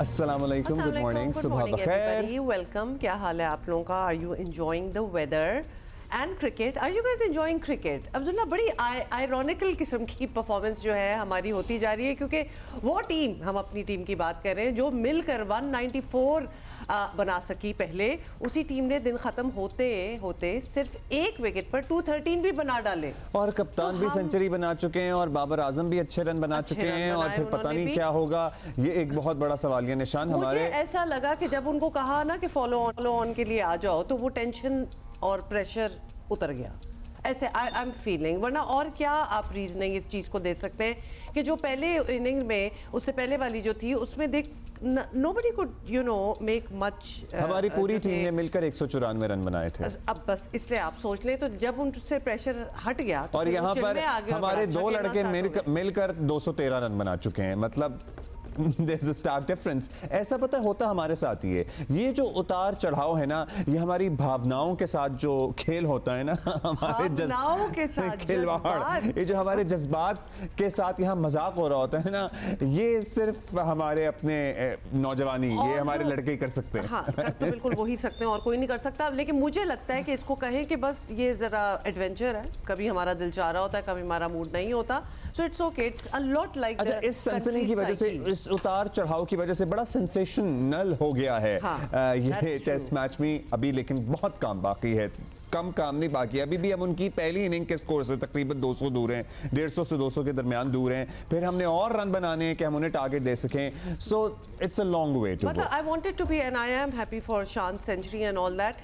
अस्सलाम वालेकुम, good morning, सुबह बखैर। वेलकम, क्या हाल है आप लोगों का? Are you enjoying the weather and cricket? Are you guys enjoying cricket? Abdullah, बड़ी आयरॉनिकल किस्म की परफॉर्मेंस जो है हमारी होती जा रही है, क्योंकि वो टीम, हम अपनी टीम की बात कर रहे हैं, जो मिलकर 194 बना सकी पहले, उसी टीम ने दिन खत्म होते होते सिर्फ एक विकेट पर 213 भी बना डाले और कप्तान भी सेंचुरी बना चुके हैं और बाबर आजम भी अच्छे रन बना चुके हैं और फिर पता नहीं क्या होगा। ये एक बहुत बड़ा सवालिया निशान हमारे। मुझे ऐसा लगा कि जब उनको कहा ना कि फॉलो ऑन के लिए आ जाओ, तो वो टेंशन और प्रेशर उतर गया, ऐसे आई एम फीलिंग। वरना और क्या आप रीजनिंग इस चीज़ को दे सकते हैं कि जो पहले इनिंग में, उससे पहले वाली जो थी, उसमें देख nobody could make much। हमारी पूरी टीम ने मिलकर 194 रन बनाए थे। अब बस इसलिए आप सोच लें, तो जब उनसे प्रेशर हट गया तो और यहाँ पर हमारे दो लड़के मिलकर 213 रन बना चुके हैं। मतलब There's a stark difference। ऐसा पता होता हमारे साथ ही है। ये जो उतार चढ़ाव है ना, ये हमारी भावनाओं के साथ जो खेल होता है ना, हमारे भावनाओं के साथ खिलवाड़, ये जो हमारे जज्बात के साथ यहाँ मजाक हो रहा होता है ना, ये सिर्फ हमारे अपने नौजवानी, ये हमारे लड़के ही कर सकते हैं। हाँ, तो बिल्कुल वही सकते हैं और कोई नहीं कर सकता। लेकिन मुझे लगता है कि इसको कहें कि बस ये जरा एडवेंचर है, कभी हमारा दिल चाह रहा होता है, कभी हमारा मूड नहीं होता, so it's okay, it's a lot like. अच्छा, इस सनसनी की वजह से, इस उतार चढ़ाव की वजह से बड़ा सेंसेशनल हो गया है। हाँ, ये टेस्ट मैच में अभी, लेकिन बहुत काम बाकी है, कम काम नहीं बाकी है। अभी भी हम उनकी पहली इनिंग के स्कोर से तकरीबन 200 दूर हैं, 150 से 200 के दरमियान दूर हैं। फिर हमने और रन बनाने हैं कि हम उन्हें टारगेट दे सकें। So it's a long way to go. I wanted to be and I am happy for Shan century and all that,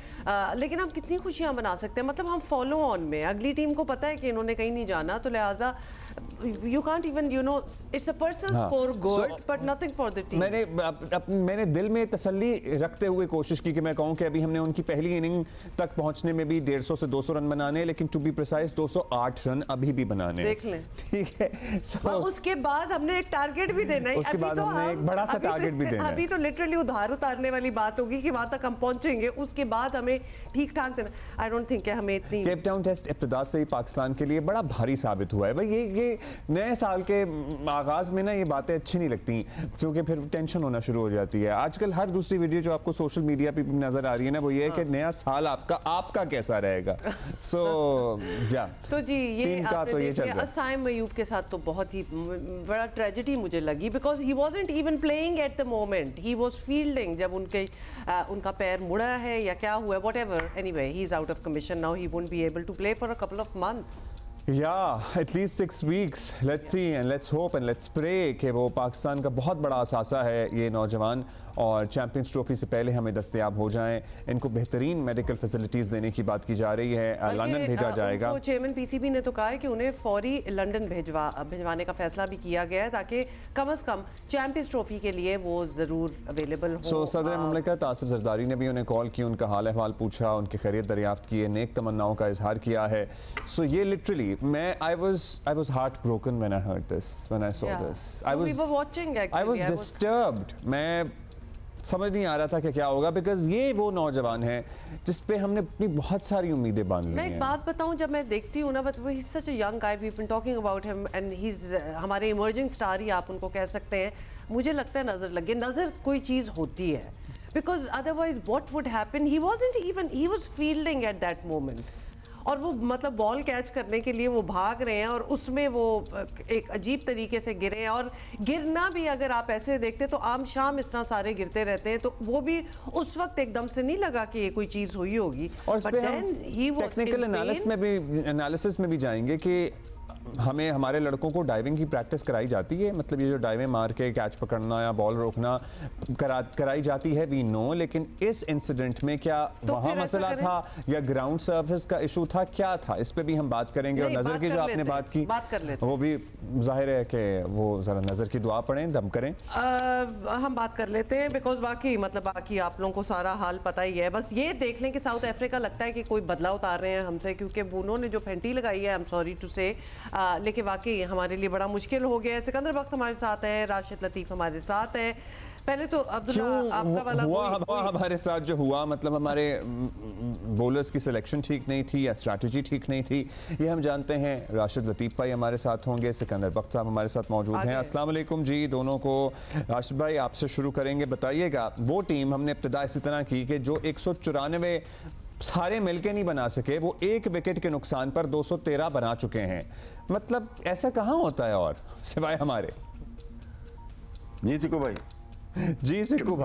लेकिन हम कितनी खुशियां मना सकते हैं? मतलब हम फॉलो ऑन में, अगली टीम को पता है कि इन्होंने कहीं नहीं जाना, तो लिहाजा you can't even it's a personal score good but nothing for the team। मैंने दिल में तसल्ली रखते हुए कोशिश की कि मैं कहूं कि अभी हमने उनकी पहली इनिंग तक पहुंचने में भी 150 से 200 रन बनाने, लेकिन टू बी प्रिसाइज 208 रन अभी भी बनाने। देख लें, ठीक है। उसके बाद हमने एक टारगेट भी देना है। उसके बाद हमने एक बड़ा सा टारगेट भी देना है। अभी तो लिटरली उधार उतारने वाली बात होगी कि वहां तक हम पहुंचेंगे, उसके बाद हमें ठीक ठाक देना। आई डोंट थिंक हमें इतनी। केप टाउन टेस्ट इब्तिदा से ही पाकिस्तान के लिए बड़ा भारी साबित हुआ है भाई। ये नए साल के आगाज में ना ये बातें अच्छी नहीं लगती, क्योंकि फिर टेंशन होना शुरू हो जाती है। आजकल हर दूसरी वीडियो जो आपको सोशल मीडिया पे नजर आ रही है ना, वो ये है कि नया साल आपका कैसा रहेगा। सो या तो जी, ये का तो ये चल रहा है। असाइम मयूब के साथ तो बहुत ही बड़ा ट्रेजेडी मुझे लगी, because he wasn't even playing at the moment, he was fielding. जब उनका पैर मुड़ा है या क्या हुआ, whatever, anyway he is out of commission now, he won't be able to play for a couple of months. Yeah, at least 6 weeks. Let's see and let's hope and let's pray कि वो पाकिस्तान का बहुत बड़ा असासा है ये नौजवान, और champions trophy से पहले हमें दस्तयाब हो जाएं। इनको बेहतरीन मेडिकल फैसिलिटीज़ देने की बात की जा रही है। लंदन भेजा जाएगा। चेयरमैन पीसीबी ने तो कहा है कि उन्हें फौरी लंदन भिजवाने का फैसला भी किया गया है, ताकि कम अज़ कम चैंपियंस ट्रॉफी के लिए वो ज़रूर अवेलेबल हो। सदर मुमलिकत आसिफ जरदारी ने भी उन्हें कॉल की, उनका हाल अहवाल पूछा, उनकी खैरियत दरियाफ्त की है, नेक तमन्नाओं का इजहार किया है। सो ये literally I was heartbroken when I heard this, when I saw this. We were watching actually. I was disturbed. मैं समझ नहीं आ रहा था कि क्या होगा, बिकॉज ये वो नौजवान है जिस पे हमने अपनी बहुत सारी उम्मीदें बांध ली हैं। मैं एक बात बताऊं, जब मैं देखती हूँ ना, but he is such a young guy, we have been talking about him and he is हमारे इमर्जिंग स्टार ही आप उनको कह सकते हैं। मुझे लगता है नजर लगे, नजर कोई चीज होती है, because otherwise what would happen, he wasn't even, he was fielding at that moment, और वो मतलब बॉल कैच करने के लिए वो भाग रहे हैं और उसमें वो एक अजीब तरीके से गिरे हैं। और गिरना भी अगर आप ऐसे देखते तो आम शाम इस तरह सारे गिरते रहते हैं, तो वो भी उस वक्त एकदम से नहीं लगा कि ये कोई चीज़ हुई होगी। और टेक्निकल एनालिसिस में भी जाएंगे कि हमें हमारे लड़कों को डाइविंग की प्रैक्टिस कराई जाती है, मतलब ये जो डाइवें मार के कैच पकड़ना या बॉल रोकना कराई जाती है, वी नो। लेकिन इस इंसिडेंट में क्या तो वहाँ मसला था या ग्राउंड सर्फिस का इशू था, क्या था, इस पे भी हम बात करेंगे। और नज़र की जो आपने बात की, वो भी जाहिर है कि वो ज़रा नज़र की दुआ पढ़ें, दम करें। हम बात कर लेते हैं, बिकॉज वाकई मतलब बाकी आप लोगों को सारा हाल पता ही है। बस ये देख लें कि साउथ अफ्रीका लगता है कि कोई बदला उतार रहे हैं हमसे, क्योंकि उन्होंने जो फेंटी लगाई है, आई एम सॉरी टू से, लेकिन वाकई हमारे लिए बड़ा मुश्किल हो गया है। सिकंदर बख्त हमारे साथ हैं, राशिद लतीफ़ हमारे साथ हैं, पहले तो अब्दुल्ला आपका वाला हुआ हमारे साथ जो हुआ, मतलब हमारे बॉलर्स की सिलेक्शन ठीक नहीं थी या स्ट्रैटेजी ठीक नहीं थी, ये हम जानते हैं। राशिद लतीफ़ भाई हमारे साथ होंगे, सिकंदर बख्त साहब हमारे साथ मौजूद हैं। अस्सलाम वालेकुम जी दोनों को। राशिद भाई आपसे शुरू करेंगे, बताइएगा वो टीम हमने इब्तिदा इसी तरह की कि जो 194 सारे मिलके नहीं बना सके, वो एक विकेट के नुकसान पर 213 बना चुके हैं। मतलब ऐसा कहाँ होता है और सिवाय हमारे। जी सिक्कू भाई, जी सिक्कू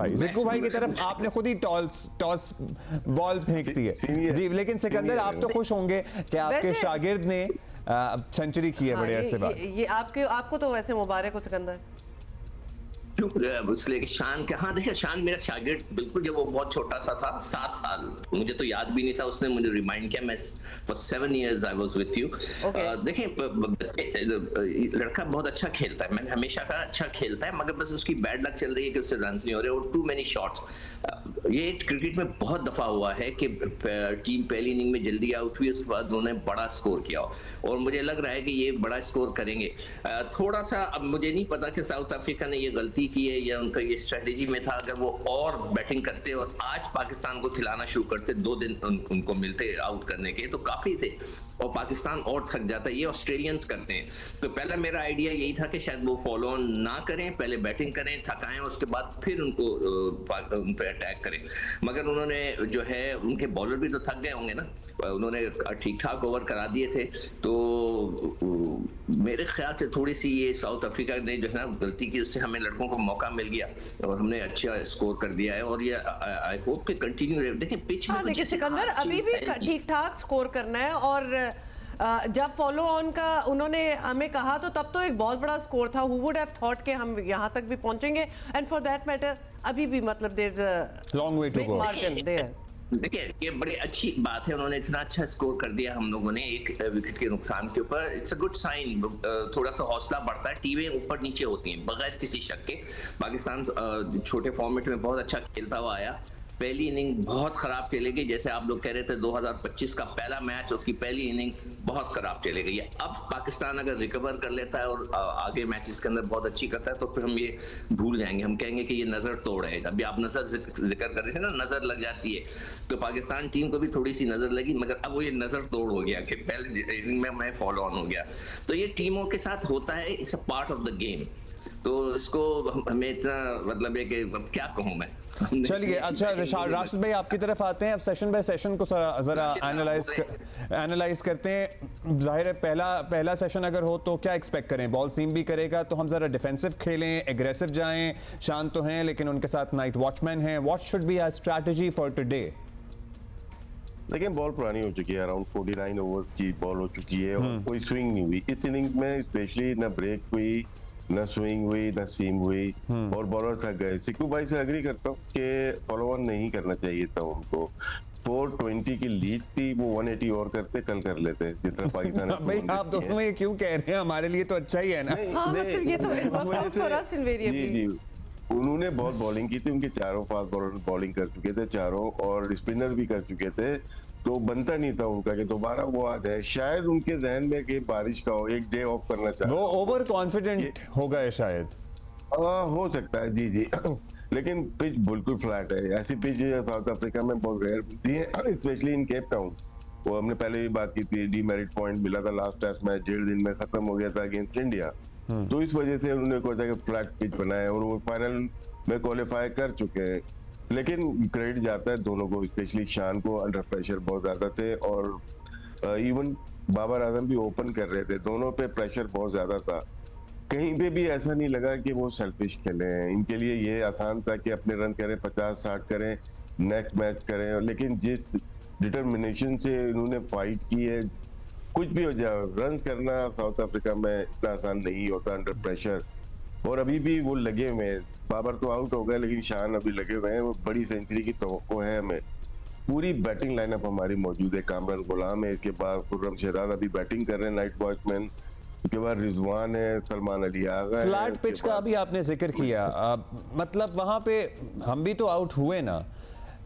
भाई की तरफ आपने खुद ही टॉस बॉल फेंक दी है जी, लेकिन सिकंदर आप तो खुश होंगे कि आपके शागिर्द ने सेंचुरी की है बड़े अरसे बाद। ये आपको तो वैसे मुबारक हो सिकंदर। उसलिए कि शान के, हाँ देखिए शान मेरा शागिर्द बिल्कुल, जब वो बहुत छोटा सा था 7 साल, मुझे तो याद भी नहीं था, उसने मुझे रिमाइंड किया। मैं for 7 years I was with you. देखिए लड़का बहुत अच्छा खेलता है, मैंने हमेशा कहा अच्छा खेलता है, मगर बस उसकी बैड लक चल रही है कि उससे रन नहीं हो रहे और टू मेनी शॉट्स। ये क्रिकेट में बहुत दफा हुआ है कि टीम पहली इनिंग में जल्दी आउट हुई, उसके बाद उन्होंने बड़ा स्कोर किया और मुझे लग रहा है कि ये बड़ा स्कोर करेंगे। थोड़ा सा अब मुझे नहीं पता कि साउथ अफ्रीका ने ये गलती की है या उनका ये स्ट्रेटेजी में था। अगर वो और बैटिंग करते और आज पाकिस्तान को खिलाना शुरू करते, 2 दिन उनको मिलते आउट करने के, तो काफी थे और पाकिस्तान और थक जाता है। ये ऑस्ट्रेलियंस करते हैं। तो पहला मेरा आइडिया यही था कि शायद वो फॉलो ऑन ना करें, पहले बैटिंग करें, थकाएं, उसके बाद फिर उनको उन पर अटैक करें। मगर उन्होंने जो है, उनके बॉलर भी तो थक गए होंगे ना, उन्होंने ठीक ठाक ओवर करा दिए थे। तो मेरे ख्याल से थोड़ी सी ये साउथ अफ्रीका ने जो है ना गलती की, उससे हमें लड़कों को मौका मिल गया और हमने अच्छा स्कोर कर दिया है और ये आई होप कि कंटिन्यू रहे। देखिए पिच में कुछ सिकंदर अभी भी ठीक ठाक स्कोर करना है और जब फॉलो ऑन का उन्होंने हमें कहा तो तब तो एक बहुत बड़ा स्कोर था। हु वुड हैव थॉट कि हम यहाँ तक भी पहुंचेंगे, एंड फॉर दैट मैटर अभी भी मतलब there is a long way to go margin there. देखिए ये बड़ी अच्छी बात है, उन्होंने इतना अच्छा स्कोर कर दिया हम लोगों ने एक विकेट के नुकसान के ऊपर। इट्स अ गुड साइन, थोड़ा सा हौसला बढ़ता है। टीमें ऊपर नीचे होती हैं बगैर किसी शक के। पाकिस्तान छोटे फॉर्मेट में बहुत अच्छा खेलता हुआ आया। पहली इनिंग बहुत खराब चली गई, जैसे आप लोग कह रहे थे 2025 का पहला मैच, उसकी पहली इनिंग बहुत खराब चली गई है। अब पाकिस्तान अगर रिकवर कर लेता है और आगे मैचेस के अंदर बहुत अच्छी करता है तो फिर हम ये भूल जाएंगे, हम कहेंगे कि ये नजर तोड़ है। अभी आप नजर जिक्र कर रहे थे ना, नजर लग जाती है, तो पाकिस्तान टीम को भी थोड़ी सी नजर लगी, मगर अब वो ये नजर तोड़ हो गया कि पहले इनिंग में मैं फॉलो ऑन हो गया। तो ये टीमों के साथ होता है, it's a part of the game. तो इसको हमें इतना मतलब है कि क्या कहूँ मैं। चलिए अच्छा राशिद भाई आपकी तरफ आते हैं। अब सेशन बाय सेशन को जरा एनालाइज करते हैं। जाहिर है पहला सेशन अगर हो तो क्या एक्सपेक्ट करें? बॉल सीम भी करेगा तो हम जरा डिफेंसिव खेलें, एग्रेसिव जाएं। शान तो हैं लेकिन उनके साथ नाइट वॉचमैन हैं। What should be our strategy for today? लेकिन बॉल पुरानी हो चुकी है, अराउंड 49 ओवर्स की बॉल हो चुकी है और कोई स्विंग नहीं हुई इस इनिंग में, स्पेशली ना ब्रेक हुई, ना स्विंग हुई, ना सीम हुई और बॉलर थक गए। सिक्कू भाई से एग्री करता हूँ कि फॉलो ऑन नहीं करना चाहिए था उनको। 420 की लीड थी, वो 180 और करते, कल कर लेते जिस तरह पाकिस्तान भाई आप दोनों ये क्यों कह रहे हैं? हमारे लिए तो अच्छा ही है ना। जी उन्होंने बहुत बॉलिंग की थी, उनके चारों फास्ट बॉलर बॉलिंग कर चुके थे चारों, और स्पिनर भी कर चुके थे, तो बनता नहीं था उनका कि दोबारा वो आ जाए। शायद उनके जहन में कि बारिश का हो, एक डे ऑफ करना चाहते, वो ओवर कॉन्फिडेंट हो गए शायद। हो सकता है जी लेकिन पिच बिल्कुल फ्लैट है। ऐसी पिच साउथ अफ्रीका में बहुत रेयर मिलती है, स्पेशली इन केप टाउन। वो हमने पहले भी बात की थी, डीमेरिट पॉइंट मिला था लास्ट टेस्ट मैच, 1.5 दिन में खत्म हो गया था अगेंस्ट इंडिया। तो इस वजह से उन्होंने सोचा कि फ्लैट पिच बनाया और वो फाइनल में क्वालिफाई कर चुके हैं। लेकिन क्रेडिट जाता है दोनों को, स्पेशली शान को अंडर प्रेशर बहुत ज्यादा थे और इवन बाबर आजम भी ओपन कर रहे थे, दोनों पे प्रेशर बहुत ज्यादा था। कहीं पे भी ऐसा नहीं लगा कि वो सेल्फिश खेले हैं। इनके लिए ये आसान था कि अपने रन करें, 50-60 करें, नेक्स्ट मैच करें, लेकिन जिस डिटर्मिनेशन से इन्होंने फाइट की है, कुछ भी हो जाए रन करना साउथ अफ्रीका में इतना आसान नहीं होता अंडर प्रेशर। और अभी भी वो लगे हुए हैं, बाबर तो आउट हो गए लेकिन शान अभी लगे हुए हैं, वो बड़ी सेंचुरी की तवक्को है हमें। पूरी बैटिंग लाइनअप हमारी मौजूद है, कामरान गुलाम है, इसके बाद खुर्रम शहजाद अभी बैटिंग कर रहे हैं, नाइट वॉचमैन, उसके बाद रिजवान है, सलमान अली आ गए। फ्लैट पिच का अभी आपने जिक्र किया, मतलब वहां पे हम भी तो आउट हुए ना,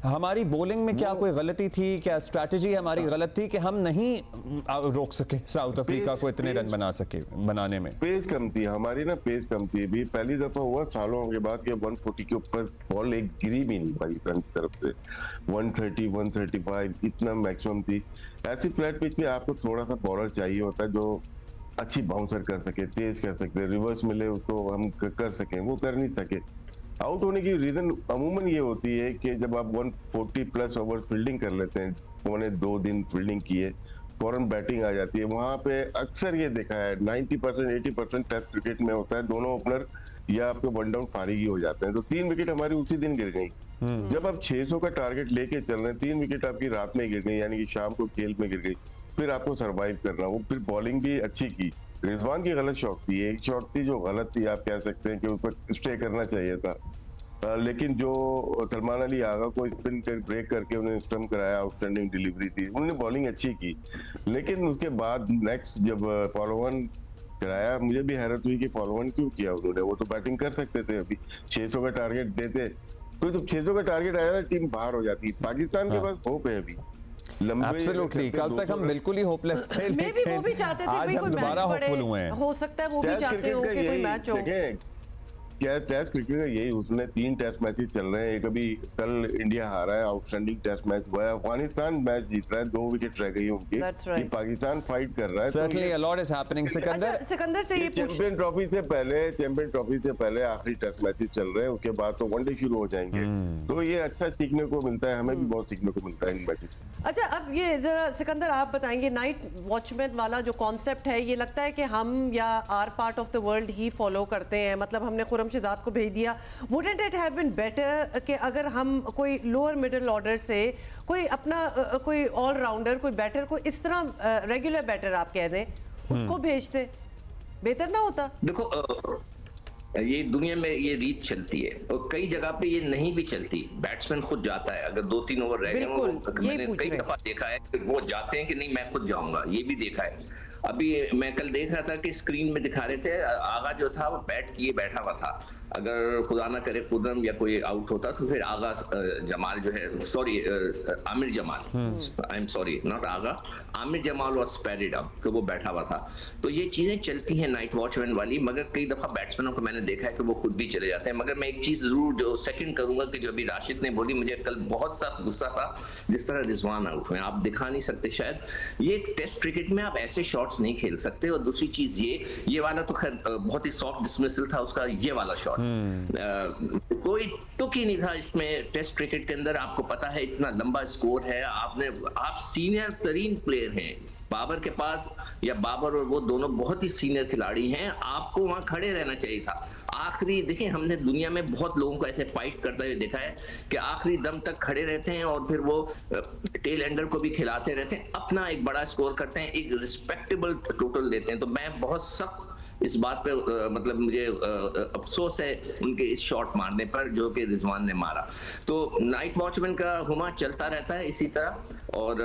हमारी बॉलिंग में क्या कोई गलती थी, क्या स्ट्रैटेजी हमारी गलत थी कि हम नहीं रोक सके साउथ अफ्रीका को इतने रन बनाने में? पेस कम थी हमारी ना, पेस कम थी। अभी पहली दफा हुआ सालों के बाद कि 140 के ऊपर बॉल एक गिरी भी नहीं पाकिस्तान की तरफ से। 130 135 इतना मैक्सिमम थी। ऐसी फ्लैट पिच में आपको थोड़ा सा बॉलर चाहिए होता है जो अच्छी बाउंसर कर सके, तेज कर सके, रिवर्स मिले उसको हम कर सकें, वो कर नहीं सके। आउट होने की रीजन अमूमन ये होती है कि जब आप 140 प्लस ओवर फील्डिंग कर लेते हैं, उन्होंने 2 दिन फील्डिंग की है, फौरन बैटिंग आ जाती है। वहां पे अक्सर ये देखा है 90% 80% टेस्ट क्रिकेट में होता है, दोनों ओपनर या आपके वन डाउन फारिग ही हो जाते हैं। तो 3 विकेट हमारी उसी दिन गिर गई। जब आप 600 का टारगेट लेके चल रहे हैं, 3 विकेट आपकी रात में गिर गई, यानी कि शाम को खेल में गिर गई। फिर आपको सर्वाइव करना, वो फिर बॉलिंग भी अच्छी की। रिजवान की गलत शॉट थी, एक शॉट थी जो गलत थी, आप कह सकते हैं कि उस पर स्टे करना चाहिए था। लेकिन जो सलमान अली आगा को स्पिन कर ब्रेक करके उन्हें स्टंप कराया, आउटस्टैंडिंग डिलीवरी थी, उन्होंने बॉलिंग अच्छी की। लेकिन उसके बाद नेक्स्ट जब फॉलो वन कराया, मुझे भी हैरत हुई कि फॉलो वन क्यों किया उन्होंने। वो तो बैटिंग कर सकते थे, अभी 600 का टारगेट देते तो जब 600 का टारगेट आया था टीम बाहर हो जाती। पाकिस्तान के पास होप है अभी। Absolutely, कल तक हम बिल्कुल ही होपलेस थे, लेकिन वो भी चाहते थे आज हम दोबारा होपफुल हुए हैं। हो सकता है वो भी चाहते हो कि कोई मैच हो। क्या टेस्ट क्रिकेट का यही, उसमें 3 टेस्ट मैचेस चल रहे हैं। एक अभी कल इंडिया हारा है, आउटस्टैंडिंग टेस्ट मैच हुआ है। अफगानिस्तान मैच जीत रहा है, 2 विकेट रह गई उनकी। right. पाकिस्तान फाइट कर रहा है। Certainly a lot is happening. Sikandar से ये चैंपियन ट्रॉफी से पहले आखिरी टेस्ट मैचेस चल रहे हैं, उसके बाद तो वनडे शुरू हो जाएंगे। तो ये अच्छा सीखने को मिलता है, हमें भी बहुत सीखने को मिलता है इन मैचेस। अच्छा, अब ये जरा सिकंदर आप बताएंगे, नाइट वॉचमैन वाला जो कॉन्सेप्ट है, ये लगता है कि हम या are part of the world ही फॉलो करते हैं। मतलब हमने खुरम शहजाद को भेज दिया, wouldn't it have been better कि अगर हम कोई लोअर मिडिल ऑर्डर से कोई अपना कोई ऑलराउंडर, कोई बैटर को इस तरह रेगुलर बैटर आप कह दें उसको भेजते, बेहतर ना होता? देखो ये दुनिया में ये रीत चलती है और कई जगह पे ये नहीं भी चलती। बैट्समैन खुद जाता है, अगर 2-3 ओवर रह गए, मैंने कई दफा देखा है कि वो जाते हैं कि नहीं मैं खुद जाऊंगा, ये भी देखा है। अभी मैं कल देख रहा था कि स्क्रीन में दिखा रहे थे, आगा जो था वो बैट किए बैठा हुआ था। अगर खुदा ना करे खुर्रम या कोई आउट होता तो फिर आगा जमाल जो है, sorry Aamir Jamal, I am sorry not Agha, Aamir Jamal was padded up, तो वो बैठा हुआ था। तो ये चीजें चलती हैं नाइट वॉचमैन वाली, मगर कई दफा बैट्समैनों को मैंने देखा है कि वो खुद भी चले जाते हैं। मगर मैं एक चीज जरूर जो सेकंड करूंगा कि जो अभी राशिद ने बोली, मुझे कल बहुत सा गुस्सा था जिस तरह रिजवान आउट हुए। आप दिखा नहीं सकते शायद, ये टेस्ट क्रिकेट में आप ऐसे शॉट्स नहीं खेल सकते। और दूसरी चीज ये वाला तो खैर बहुत ही सॉफ्ट डिसमिसल था उसका, ये वाला शॉट कोई तुक ही नहीं था इसमें। टेस्ट क्रिकेट के अंदर आपको पता है इतना लंबा स्कोर है, आप सीनियर तरीन प्लेयर हैं, बाबर के पास, या बाबर और वो दोनों बहुत ही सीनियर खिलाड़ी हैं, आपको वहां खड़े रहना चाहिए था। आखिरी देखिए, हमने दुनिया में बहुत लोगों को ऐसे फाइट करते हुए देखा है कि आखिरी दम तक खड़े रहते हैं और फिर वो टेल एंडर को भी खिलाते रहते हैं, अपना एक बड़ा स्कोर करते हैं, एक रिस्पेक्टेबल टोटल देते हैं। तो मैं बहुत सख्त इस बात पे मतलब मुझे अफसोस है उनके इस शॉट मारने पर जो कि रिजवान ने मारा। तो नाइट वॉचमैन का हुमा चलता रहता है इसी तरह, और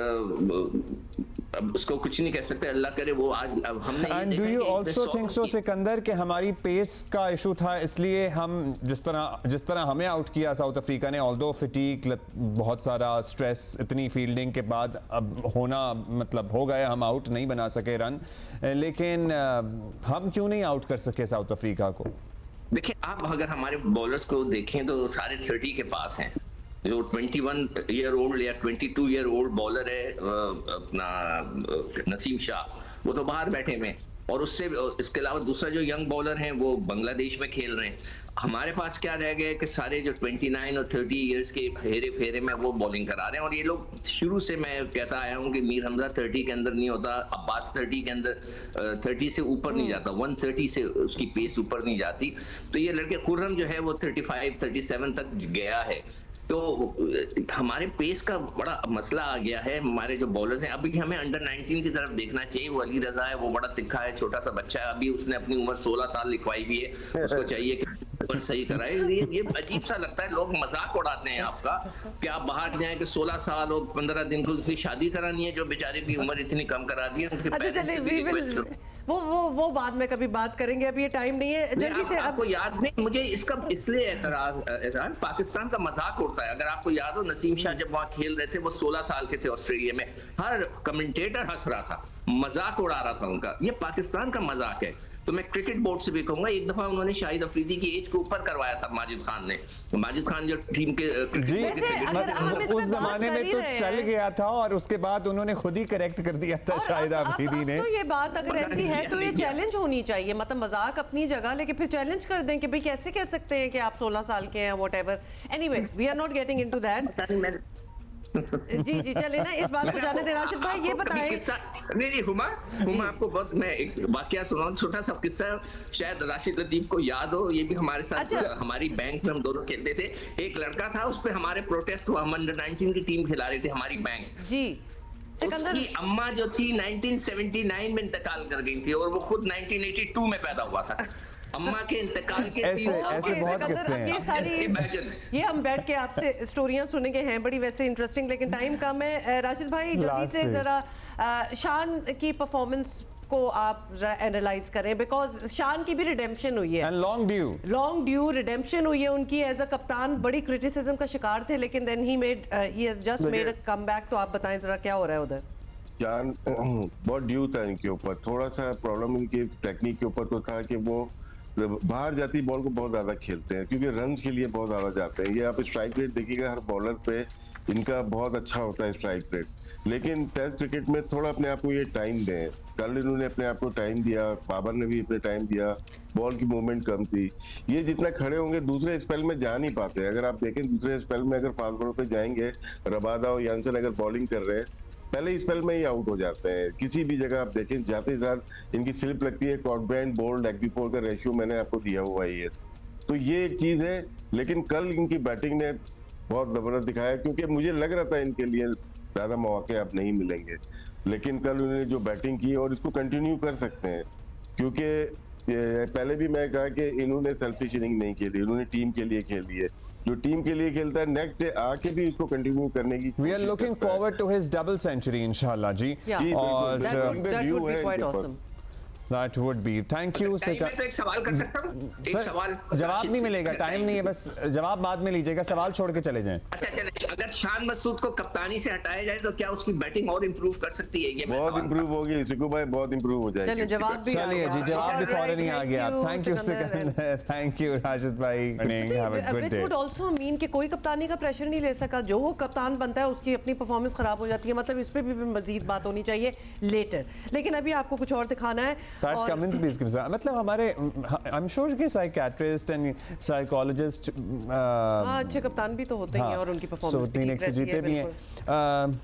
अब उसको कुछ नहीं कह सकते, अल्लाह करे वो आज अब हमने। And do you also think so Sikandar कि हमारी पेस का इशू था, इसलिए हम जिस तरह हमें आउट किया साउथ अफ्रीका ने, ऑल्दो फटीक, बहुत सारा स्ट्रेस, इतनी फील्डिंग के बाद अब होना, मतलब हो गए, हम आउट नहीं बना सके रन, लेकिन हम क्यों नहीं आउट कर सके साउथ अफ्रीका को? देखिए, आप अगर हमारे बॉलर्स को देखें तो सारे 30 के पास हैं। जो 21 ईयर ओल्ड या 22 ईयर ओल्ड बॉलर है अपना नसीम शाह, वो तो बाहर बैठे हुए, और इसके अलावा दूसरा जो यंग बॉलर हैं वो बांग्लादेश में खेल रहे हैं। हमारे पास क्या रह गया कि सारे जो 29 और 30 इयर्स के हेरे फेरे में वो बॉलिंग करा रहे हैं। और ये लोग शुरू से मैं कहता आया हूँ कि मीर हमजा 30 के अंदर नहीं होता, अब्बास 30 के अंदर 30 से ऊपर नहीं जाता, 130 से उसकी पेस ऊपर नहीं जाती। तो ये लड़के, खुर्रम जो है वो 35-37 तक गया है। तो हमारे पेस का बड़ा मसला आ गया है। हमारे जो बॉलर्स हैं, अभी हमें अंडर 19 की तरफ देखना चाहिए। वो अली रजा है, वो बड़ा तिखा है, छोटा सा बच्चा है, अभी उसने अपनी उम्र 16 साल लिखवाई भी है, उसको चाहिए कि ऊपर सही कराए। ये अजीब सा लगता है, लोग मजाक उड़ाते हैं आपका कि आप बाहर जाएं कि 16 साल और 15 दिन को उसकी शादी करानी है, जो बेचारे की उम्र इतनी कम करा दी है। वो बाद में कभी बात करेंगे, अभी ये टाइम नहीं है। जल्दी से आपको याद नहीं, मुझे इसका इसलिए एतराज पाकिस्तान का मजाक उड़ता है। अगर आपको याद हो नसीम शाह जब वहां खेल रहे थे, वो 16 साल के थे ऑस्ट्रेलिया में, हर कमेंटेटर हंस रहा था, मजाक उड़ा रहा था उनका। ये पाकिस्तान का मजाक है। तो मैं क्रिकेट बोर्ड से भी कहूंगा, एक दफा उन्होंने शाहिद अफरीदी की एज को ऊपर करवाया था माजिद खान ने। माजिद खान जो टीम के उस जमाने में तो चल गया था और उसके बाद उन्होंने खुद ही करेक्ट कर दिया था शाहिद अफरीदी ने। तो ये बात अगर ऐसी है तो ये चैलेंज होनी चाहिए, मतलब मजाक अपनी जगह, लेकिन फिर चैलेंज कर दें कि भाई कैसे कह सकते हैं कि आप 16 साल के हैं, whatever. Anyway, we are not getting into that. जी चले ना, इस बात को जाने दे। राशिद भाई ये बताएं। नहीं हुमा आपको बहुत, मैं एक वाकया सुनाऊं, छोटा सा किस्सा, शायद राशिद लतीफ को याद हो, ये भी हमारे साथ हमारी बैंक में हम दोनों खेलते थे। एक लड़का था, उस पे हमारे प्रोटेस्ट हुआ, हम अंडर 19 की टीम खिला रहे थे हमारी बैंक। जी, उसकी अम्मा जो थी 1979 में इंतकाल कर गई थी और वो खुद 1982 में पैदा हुआ था। अम्मा के इंतकाल के ऐसे बहुत किस्से हैं। ये हम बैठ के आपसे स्टोरियां सुनेंगे, हैं बड़ी वैसे इंटरेस्टिंग, लेकिन टाइम कम है। राशिद भाई जल्दी से जरा शान की परफॉर्मेंस को आप एनालाइज करें, बिकॉज शान की भी रिडेम्पशन हुई है, लॉन्ग ड्यू रिडेम्पशन हुई है उनकी। एज अ कप्तान बड़ी क्रिटिसिज्म का शिकार थे, लेकिन then he has just made a comeback. तो आप बताएं जरा क्या हो रहा है उधर। शान बहुत ड्यू था इनके ऊपर, थोड़ा सा प्रॉब्लम इनकी टेक्निक के ऊपर तो था कि वो बाहर जाती बॉल को बहुत ज्यादा खेलते हैं, क्योंकि रन के लिए बहुत ज्यादा जाते हैं। ये आप स्ट्राइक रेट देखिएगा, हर बॉलर पे इनका बहुत अच्छा होता है स्ट्राइक रेट, लेकिन टेस्ट क्रिकेट में थोड़ा अपने आप को ये टाइम दें। कल इन्होंने अपने आप को टाइम दिया, बाबर ने भी अपने टाइम दिया, बॉल की मूवमेंट कम थी। ये जितना खड़े होंगे दूसरे स्पेल में जा नहीं पाते। अगर आप देखें दूसरे स्पेल में अगर फास्ट बॉलर पे जाएंगे, रबादा और यानसन अगर बॉलिंग कर रहे हैं, पहले स्पेल में ही आउट हो जाते हैं। किसी भी जगह आप देखें जाते साथ इनकी स्लिप लगती है। कॉर्नबैंड बोल्ड लेग बिफोर का रेशियो मैंने आपको दिया हुआ है, तो ये चीज है। लेकिन कल इनकी बैटिंग ने बहुत जबरदस्त दिखाया, क्योंकि मुझे लग रहा था इनके लिए ज्यादा मौके अब नहीं मिलेंगे, लेकिन कल उन्होंने जो बैटिंग की और इसको कंटिन्यू कर सकते हैं, क्योंकि पहले भी मैं कहा कि इन्होंने सेल्फिश इनिंग नहीं खेली, इन्होंने टीम के लिए खेली है। जो टीम के लिए खेलता है नेक्स्ट डे आके भी इसको कंटिन्यू करने की। We are looking forward to his double century इंशाल्लाह जी। और that would be quite awesome. That would be. Thank you. तो एक सवाल कर सकता हूँ? एक सवाल जवाब नहीं मिलेगा, टाइम नहीं है, बस जवाब बाद में लीजिएगा, सवाल छोड़ के चले जाएं। अच्छा चले, अगर शान मसूद को कप्तानी से हटाया जाए तो क्या उसकी बैटिंग और इंप्रूव कर सकती है? ये बहुत इंप्रूव होगी सिकू भाई, बहुत इंप्रूव हो जाएगी। चलिए जवाब भी चलिए जी, जवाब भी फौरन ही आ गया। Thank you Sikandar, thank you Rashid भाई। Have a good day. It would also mean कि कोई कप्तानी का प्रेशर नहीं ले सका, जो वो कप्तान बनता है उसकी अपनी परफॉर्मेंस खराब हो जाती है। मतलब इस पे भी मजीद बात होनी चाहिए लेटर, लेकिन अभी आपको कुछ और दिखाना है। पैट कमिंस भी मतलब हमारे आई एम श्योर कि साइकियाट्रिस्ट एंड साइकोलॉजिस्ट अच्छे कप्तान भी तो होते ही हैं और उनकी परफॉर्मेंस भी ठीक रहती है। जीते भी हैं।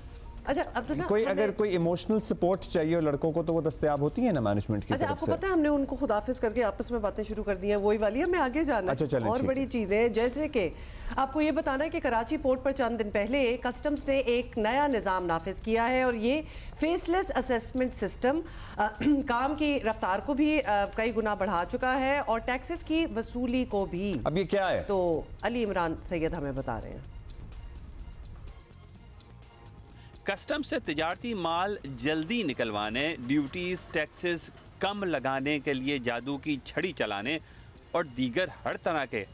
अच्छा अब्दुल्ला, कोई अगर कोई इमोशनल सपोर्ट चाहिए हो लड़कों को तो वो दस्तयाब होती है ना मैनेजमेंट की तरफ से? आपको पता है हमने उनको खुदाफिज करके आपस में बातें शुरू कर दी हैं, वही वाली हमें आगे जाना है। और बड़ी चीजें, जैसे कि आपको ये बताना है कि कराची पोर्ट पर चंद दिन पहले कस्टम्स ने एक नया निज़ाम नाफिज किया है, और ये फेसलेस असेसमेंट सिस्टम काम की रफ्तार को भी कई गुना बढ़ा चुका है और टैक्सेस की वसूली को भी। अब ये क्या है? तो अली इमरान सैयद हमें बता रहे हैं। कस्टम से तिजारती माल जल्दी निकलवाने, ड्यूटीज टैक्सेस कम लगाने के लिए जादू की छड़ी चलाने और दीगर हर तरह के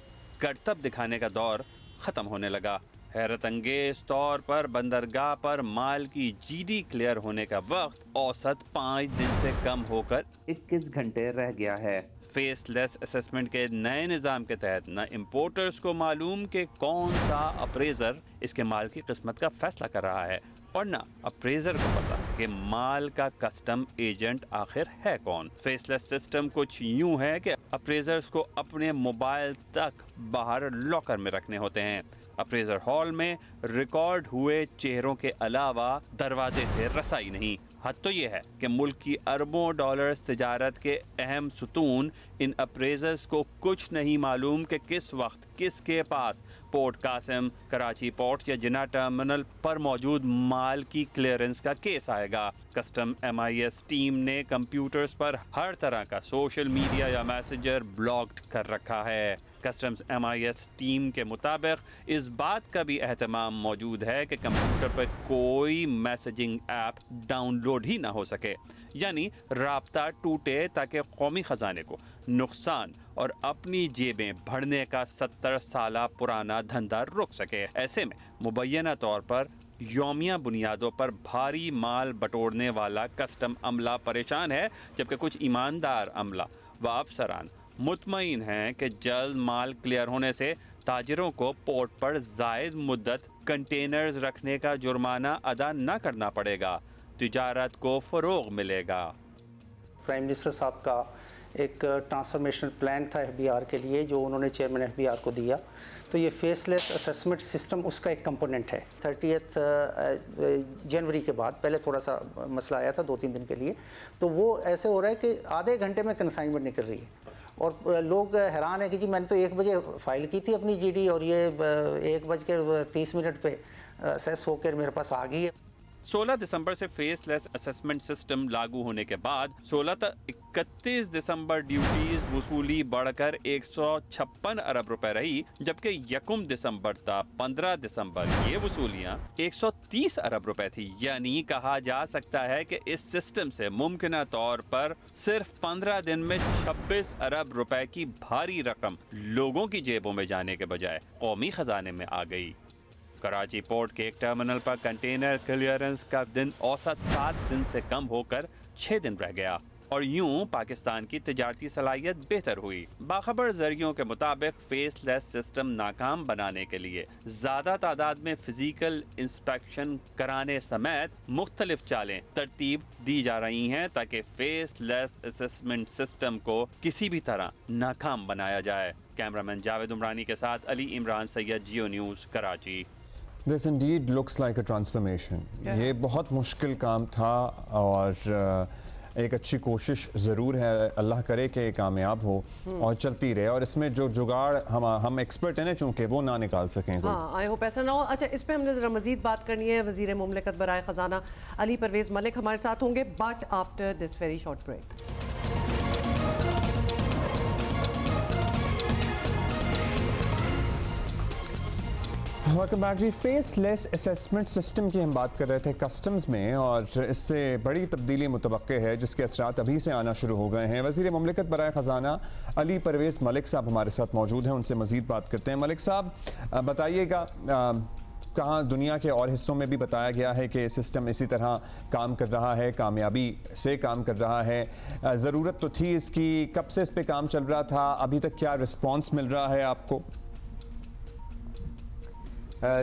करतब दिखाने का दौर ख़त्म होने लगा। हैरत अंगेज तौर पर बंदरगाह पर माल की जीडी क्लियर होने का वक्त औसत 5 दिन से कम होकर 21 घंटे रह गया है। फेसलेस असेसमेंट के नए निज़ाम के तहत न इम्पोर्टर्स को मालूम कि कौन सा अप्रेजर इसके माल की किस्मत का फैसला कर रहा है, और ना अप्रेजर को पता कि माल का कस्टम एजेंट आखिर है कौन। फेसलेस सिस्टम कुछ यूं है कि अप्रेजर्स को अपने मोबाइल तक बाहर लॉकर में रखने होते हैं। अप्रेजर हॉल में रिकॉर्ड हुए चेहरों के अलावा दरवाजे से रसाई नहीं। हद तो ये है कि मुल्क की अरबों डॉलर्स तिजारत के अहम सुतून इन अप्रेजर्स को कुछ नहीं मालूम कि किस वक्त किसके पास पोर्ट कासिम, कराची पोर्ट या जिना टर्मिनल पर मौजूद माल की क्लियरेंस का केस आएगा। कस्टम MIS टीम ने कंप्यूटर्स पर हर तरह का सोशल मीडिया या मैसेंजर ब्लॉक्ड कर रखा है। कस्टम्स MIS टीम के मुताबिक इस बात का भी एहतमाम मौजूद है कि कंप्यूटर पर कोई मैसेजिंग ऐप डाउनलोड ही ना हो सके, यानी राब्ता टूटे ताकि कौमी ख़जाने को नुकसान और अपनी जेबें भरने का 70 साल पुराना धंधा रुक सके। ऐसे में मुबैना तौर पर यौमिया बुनियादों पर भारी माल बटोरने वाला कस्टम अमला परेशान है, जबकि कुछ ईमानदार अमला व अफसरान मुतमईन हैं कि जल्द माल क्लियर होने से ताजिरों को पोर्ट पर जायद मुद्दत कंटेनर्स रखने का जुर्माना अदा न करना पड़ेगा, तिजारत को फ़रोग़ मिलेगा। प्राइम मिनिस्टर साहब का एक ट्रांसफॉर्मेशनल प्लान था FBR के लिए, जो उन्होंने चेयरमैन FBR को दिया। तो ये फेसलेस असेसमेंट सिस्टम उसका एक कंपोनेंट है। 30 जनवरी के बाद पहले थोड़ा सा मसला आया था 2-3 दिन के लिए, तो वो ऐसे हो रहा है कि आधे घंटे में कंसाइनमेंट निकल रही है और लोग हैरान है कि जी मैंने तो 1 बजे फाइल की थी अपनी GD और ये 1:30 पे असेस होकर मेरे पास आ गई है। 16 दिसंबर से फेसलेस असेसमेंट सिस्टम लागू होने के बाद 16 तक 31 दिसंबर ड्यूटीज वसूली बढ़कर 156 अरब रुपए रही, जबकि 1 दिसंबर तक 15 दिसंबर ये वसूलियां 130 अरब रुपए थी। यानी कहा जा सकता है कि इस सिस्टम से मुमकिन तौर पर सिर्फ 15 दिन में 26 अरब रुपए की भारी रकम लोगों की जेबों में जाने के बजाय कौमी खजाने में आ गई। कराची पोर्ट के एक टर्मिनल पर कंटेनर क्लियरेंस का दिन औसत 7 दिन से कम होकर 6 दिन रह गया और यूं पाकिस्तान की तिजारती सलाहियत बेहतर हुई। बाखबर जरियों के मुताबिक फेसलेस सिस्टम नाकाम बनाने के लिए ज्यादा तादाद में फिजिकल इंस्पेक्शन कराने समेत मुख्तलिफ चालें तरतीब दी जा रही हैं ताकि फेसलेस असेसमेंट सिस्टम को किसी भी तरह नाकाम बनाया जाए। कैमरामैन जावेद उमरानी के साथ Ali Imran Syed, Geo News, Karachi. This indeed looks like a transformation. ये बहुत मुश्किल काम था और एक अच्छी कोशिश ज़रूर है, अल्लाह करे कि कामयाब हो और चलती रहे और इसमें जो जुगाड़ हम एक्सपर्ट हैं ना चूँकि वो ना निकाल सकें। हाँ, आई होप ऐसा ना हो। अच्छा, इस पे हमने ज़रा मज़ीद बात करनी है। वज़ीर मुमलिकत बराए ख़जाना अली परवेज़ मलिक हमारे साथ होंगे, but after this very short break. Welcome back जी। फेसलेस असेसमेंट सिस्टम की हम बात कर रहे थे कस्टम्स में और इससे बड़ी तब्दीली मुतवक्के है जिसके असरात अभी से आना शुरू हो गए हैं। वज़ीर मुमलिकत बराए ख़जाना अली परवेज़ मलिक साहब हमारे साथ मौजूद हैं, उनसे मज़ीद बात करते हैं। मलिक साहब बताइएगा, कहाँ दुनिया के और हिस्सों में भी बताया गया है कि सिस्टम इसी तरह काम कर रहा है, कामयाबी से काम कर रहा है, ज़रूरत तो थी इसकी, कब से इस पर काम चल रहा था, अभी तक क्या रिस्पॉन्स मिल रहा है आपको?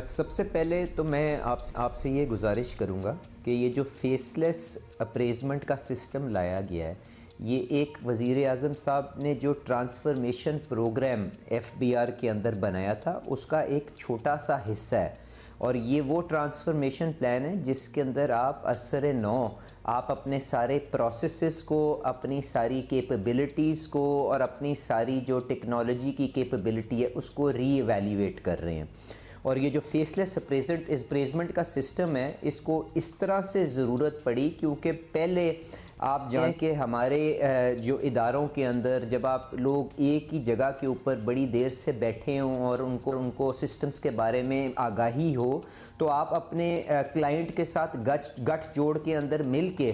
सबसे पहले तो मैं आपसे ये गुजारिश करूँगा कि ये जो फेसलेस अप्रेजमेंट का सिस्टम लाया गया है, ये एक वज़ीर आज़म साहब ने जो ट्रांसफॉर्मेशन प्रोग्राम FBR के अंदर बनाया था उसका एक छोटा सा हिस्सा है और ये वो ट्रांसफॉर्मेशन प्लान है जिसके अंदर आप असर नौ आप अपने सारे प्रोसेसेस को, अपनी सारी कैपेबिलिटीज़ को और अपनी सारी जो टेक्नोलॉजी की कैपेबिलिटी है उसको रीएवैल्यूएट कर रहे हैं। और ये जो फेसलेस अप्रेजमेंट का सिस्टम है इसको इस तरह से ज़रूरत पड़ी क्योंकि पहले आप जानें कि हमारे जो इदारों के अंदर जब आप लोग एक ही जगह के ऊपर बड़ी देर से बैठे हों और उनको सिस्टम्स के बारे में आगाही हो तो आप अपने क्लाइंट के साथ गठ जोड़ के अंदर मिल के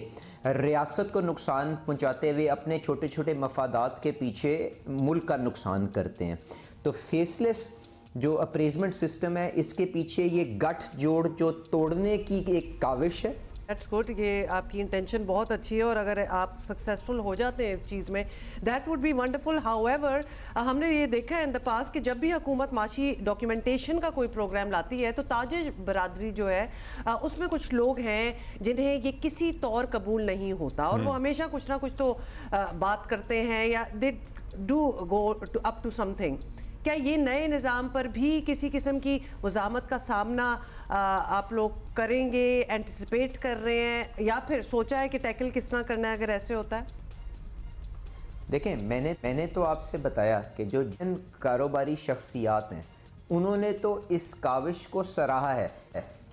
रियासत को नुकसान पहुँचाते हुए अपने छोटे छोटे मफादात के पीछे मुल्क का नुकसान करते हैं। तो फेसलेस जो अप्रेजमेंट सिस्टम है इसके पीछे ये गठ जोड़ जो तोड़ने की एक काविश है। दैट्स गुड, ये आपकी इंटेंशन बहुत अच्छी है और अगर आप सक्सेसफुल हो जाते हैं इस चीज़ में that would be wonderful. However हमने ये देखा है इन द पास्ट कि जब भी हुकूमत माशी डॉक्यूमेंटेशन का कोई प्रोग्राम लाती है तो ताजिर बरादरी जो है उसमें कुछ लोग हैं जिन्हें ये किसी तौर कबूल नहीं होता और वो हमेशा कुछ ना कुछ तो बात करते हैं या they do go up to something. क्या ये नए निज़ाम पर भी किसी किस्म की मुज़ामत का सामना आप लोग करेंगे, एंटिसिपेट कर रहे हैं या फिर सोचा है कि टैकल किस तरह करना है अगर ऐसे होता है? देखें, मैंने तो आपसे बताया कि जो जिन कारोबारी शख्सियात हैं उन्होंने तो इस काविश को सराहा है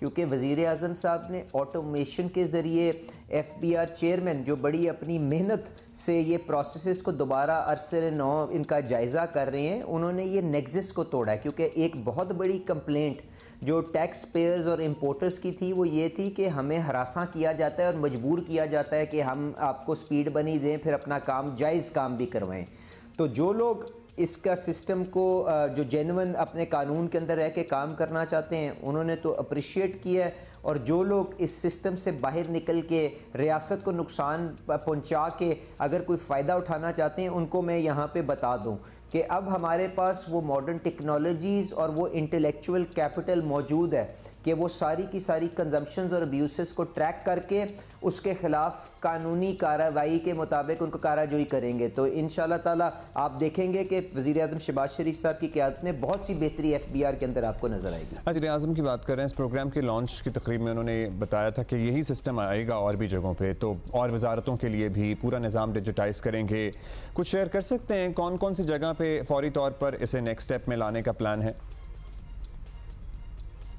क्योंकि वज़ीर आज़म साहब ने ऑटोमेशन के ज़रिए FBR चेयरमैन जो बड़ी अपनी मेहनत से ये प्रोसेसेस को दोबारा अरसे नौ इनका जायज़ा कर रहे हैं, उन्होंने ये नेक्सस को तोड़ा है। क्योंकि एक बहुत बड़ी कंप्लेंट जो टैक्स पेयर्स और इम्पोर्टर्स की थी वो ये थी कि हमें हरासा किया जाता है और मजबूर किया जाता है कि हम आपको स्पीड बनी दें, फिर अपना काम जायज़ काम भी करवाएं। तो जो लोग इसका सिस्टम को जो जेन्युइन अपने कानून के अंदर रह के काम करना चाहते हैं उन्होंने तो अप्रिशिएट किया है, और जो लोग इस सिस्टम से बाहर निकल के रियासत को नुकसान पहुंचा के अगर कोई फ़ायदा उठाना चाहते हैं उनको मैं यहाँ पे बता दूँ कि अब हमारे पास वो मॉडर्न टेक्नोलॉजीज़ और वो इंटेलेक्चुअल कैपिटल मौजूद है कि वो सारी की सारी कंजम्पशंस और अब्यूसेस को ट्रैक करके उसके ख़िलाफ़ कानूनी कार्रवाई के मुताबिक उनको कार्रवाई करेंगे। तो इंशाल्लाह ताला आप देखेंगे कि वज़ीर आज़म शहबाज शरीफ साहब की क़यादत में बहुत सी बेहतरी FBR के अंदर आपको नज़र आएगी। वज़ीर आज़म की बात कर रहे हैं, इस प्रोग्राम के लॉन्च की तकरीब में उन्होंने बताया था कि यही सिस्टम आएगा और भी जगहों पे, तो और वजारतों के लिए भी पूरा निज़ाम डिजिटाइज़ करेंगे। कुछ शेयर कर सकते हैं कौन कौन सी जगह पे फौरी तौर पर इसे नेक्स्ट स्टेप में लाने का प्लान है?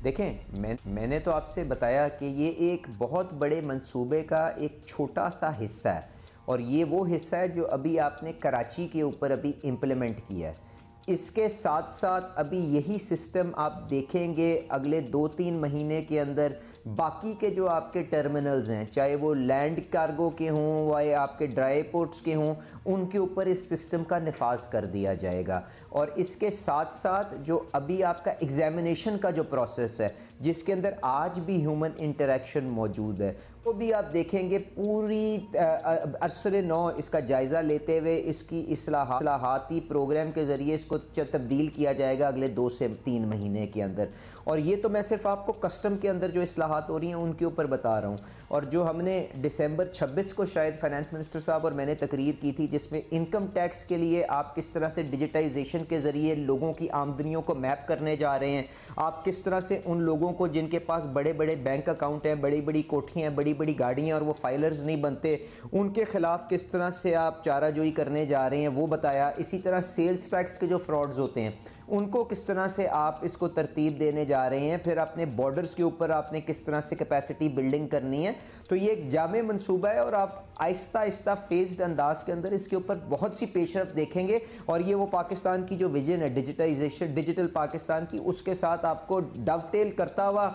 देखें, मैंने तो आपसे बताया कि ये एक बहुत बड़े मंसूबे का एक छोटा सा हिस्सा है, और ये वो हिस्सा है जो अभी आपने कराची के ऊपर अभी इम्प्लीमेंट किया है। इसके साथ साथ अभी यही सिस्टम आप देखेंगे अगले 2-3 महीने के अंदर बाकी के जो आपके टर्मिनल्स हैं, चाहे वो लैंड कार्गो के हों या आपके ड्राई पोर्ट्स के हों, उनके ऊपर इस सिस्टम का निफाज कर दिया जाएगा। और इसके साथ साथ जो अभी आपका एग्जामिनेशन का जो प्रोसेस है जिसके अंदर आज भी ह्यूमन इंटरेक्शन मौजूद है, वो भी आप देखेंगे पूरी अरसरे नौ इसका जायज़ा लेते हुए इसकी इस्लाहाती प्रोग्राम के ज़रिए इसको तब्दील किया जाएगा अगले 2 से 3 महीने के अंदर। और ये तो मैं सिर्फ आपको कस्टम के अंदर जो इस्लाहात हो रही हैं उनके ऊपर बता रहा हूँ। और जो हमने दिसंबर 26 को शायद फाइनेंस मिनिस्टर साहब और मैंने तकरीर की थी जिसमें इनकम टैक्स के लिए आप किस तरह से डिजिटाइजेशन के ज़रिए लोगों की आमदनियों को मैप करने जा रहे हैं, आप किस तरह से उन लोगों को जिनके पास बड़े बड़े बैंक अकाउंट हैं, बड़ी बड़ी कोठियाँ हैं, बड़ी बड़ी गाड़ियाँ और वो फाइलर्स नहीं बनते, उनके खिलाफ किस तरह से आप चाराजोई करने जा रहे हैं वो बताया। इसी तरह सेल्स टैक्स के जो फ्रॉड्स होते हैं उनको किस तरह से आप इसको तरतीब देने जा रहे हैं, फिर अपने बॉर्डर्स के ऊपर आपने किस तरह से कैपेसिटी बिल्डिंग करनी है। तो ये एक जामे मंसूबा है और आप आहिस्ता आहिस्ता फेज्ड अंदाज के अंदर इसके ऊपर बहुत सी पेशरफ देखेंगे। और ये वो पाकिस्तान की जो विजन है डिजिटाइजेशन, डिजिटल पाकिस्तान की, उसके साथ आपको डवटेल करता हुआ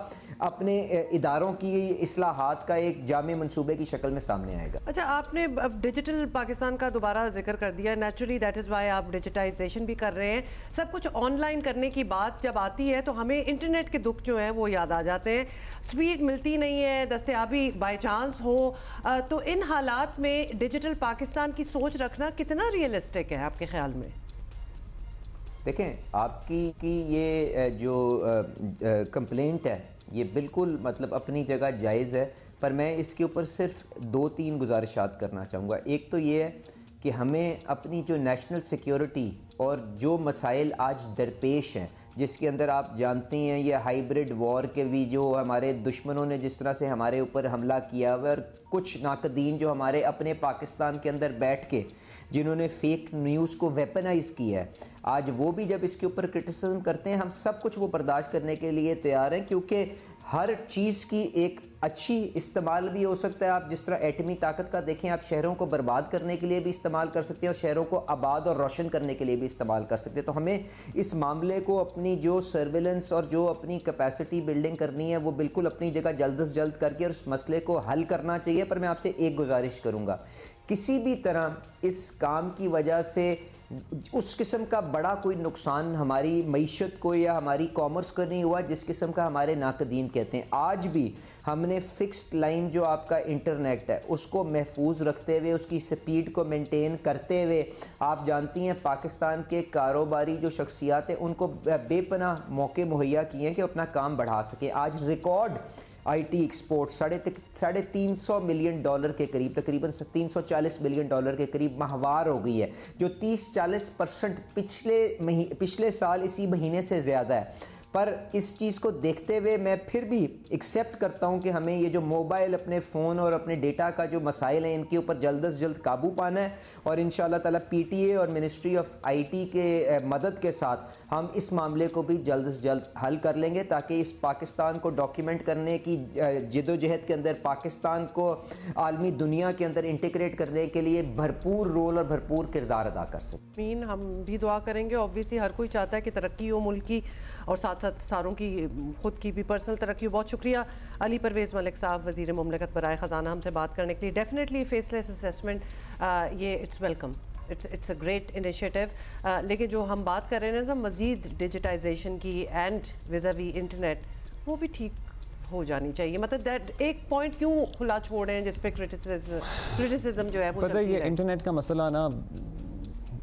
अपने इदारों की इस्लाहात का एक जामे मंसूबे की शक्ल में सामने आएगा। अच्छा, आपने अब डिजिटल पाकिस्तान का दोबारा जिक्र कर दिया, नेचुरली दैट इज़ वाई आप डिजिटाइजेशन भी कर रहे हैं। सब कुछ ऑनलाइन करने की बात जब आती है तो हमें इंटरनेट के दुख जो हैं वो याद आ जाते हैं, स्पीड मिलती नहीं है, दस्तयाबी बाय चांस हो। तो इन हालात में डिजिटल पाकिस्तान की सोच रखना कितना रियलिस्टिक है आपके ख्याल में? देखें, आपकी ये जो कंप्लेंट है ये बिल्कुल मतलब अपनी जगह जायज़ है, पर मैं इसके ऊपर सिर्फ 2-3 गुजारिशात करना चाहूँगा। एक तो ये है कि हमें अपनी जो नेशनल सिक्योरिटी और जो मसाइल आज दरपेश हैं, जिसके अंदर आप जानते हैं ये हाइब्रिड वॉर के भी जो हमारे दुश्मनों ने जिस तरह से हमारे ऊपर हमला किया हुआ, और कुछ नाकदीन जो हमारे अपने पाकिस्तान के अंदर बैठ के जिन्होंने फेक न्यूज़ को वेपनाइज़ किया है, आज वो भी जब इसके ऊपर क्रिटिसिज्म करते हैं, हम सब कुछ वो बर्दाश्त करने के लिए तैयार हैं, क्योंकि हर चीज़ की एक अच्छी इस्तेमाल भी हो सकता है। आप जिस तरह एटमी ताकत का देखें, आप शहरों को बर्बाद करने के लिए भी इस्तेमाल कर सकते हैं और शहरों को आबाद और रोशन करने के लिए भी इस्तेमाल कर सकते हैं। तो हमें इस मामले को अपनी जो सर्विलेंस और जो अपनी कैपेसिटी बिल्डिंग करनी है वो बिल्कुल अपनी जगह जल्द से जल्द करके और उस मसले को हल करना चाहिए। पर मैं आपसे एक गुजारिश करूँगा, किसी भी तरह इस काम की वजह से उस किस्म का बड़ा कोई नुकसान हमारी मईशत को या हमारी कॉमर्स को नहीं हुआ जिस किस्म का हमारे नाकदीन कहते हैं। आज भी हमने फिक्स्ड लाइन जो आपका इंटरनेट है उसको महफूज रखते हुए, उसकी स्पीड को मेंटेन करते हुए, आप जानती हैं पाकिस्तान के कारोबारी जो शख्सियात हैं उनको बेपनाह मौके मुहैया किए हैं कि अपना काम बढ़ा सके। आज रिकॉर्ड IT एक्सपोर्ट $350 मिलियन के करीब, तकरीबन $340 मिलियन के करीब माहवार हो गई है, जो 30-40% पिछले साल इसी महीने से ज़्यादा है। पर इस चीज़ को देखते हुए मैं फिर भी एक्सेप्ट करता हूँ कि हमें ये जो मोबाइल, अपने फ़ोन और अपने डेटा का जो मसाइल हैं, इनके ऊपर जल्द से जल्द काबू पाना है। और इंशाअल्लाह ताला PTA और मिनिस्ट्री ऑफ IT के मदद के साथ हम इस मामले को भी जल्द से जल्द हल कर लेंगे, ताकि इस पाकिस्तान को डॉक्यूमेंट करने की जिदोजहद के अंदर पाकिस्तान को आलमी दुनिया के अंदर इंटीग्रेट करने के लिए भरपूर रोल और भरपूर किरदार अदा कर सकें। हम भी दुआ करेंगे। ऑब्वियसली हर कोई चाहता है कि तरक्की हो मुल्क की, और साथ साथ सारों की खुद की भी पर्सनल तरक्की हो। बहुत शुक्रिया अली परवेज़ मलिक साहब, वज़ीर मुमलिकत बराए ख़जाना, हमसे बात करने के लिए। डेफिनेटली फेसलेस असेसमेंट ये it's welcome, it's a great initiative. लेकिन जो हम बात कर रहे हैं ना मज़ीद डिजिटाइजेशन की एंड विज़ावी इंटरनेट, वो भी ठीक हो जानी चाहिए। मतलब दैट एक पॉइंट क्यों खुला छोड़े हैं जिस पे क्रिटिसिज्म जो है वो पता है ये इंटरनेट का मसला ना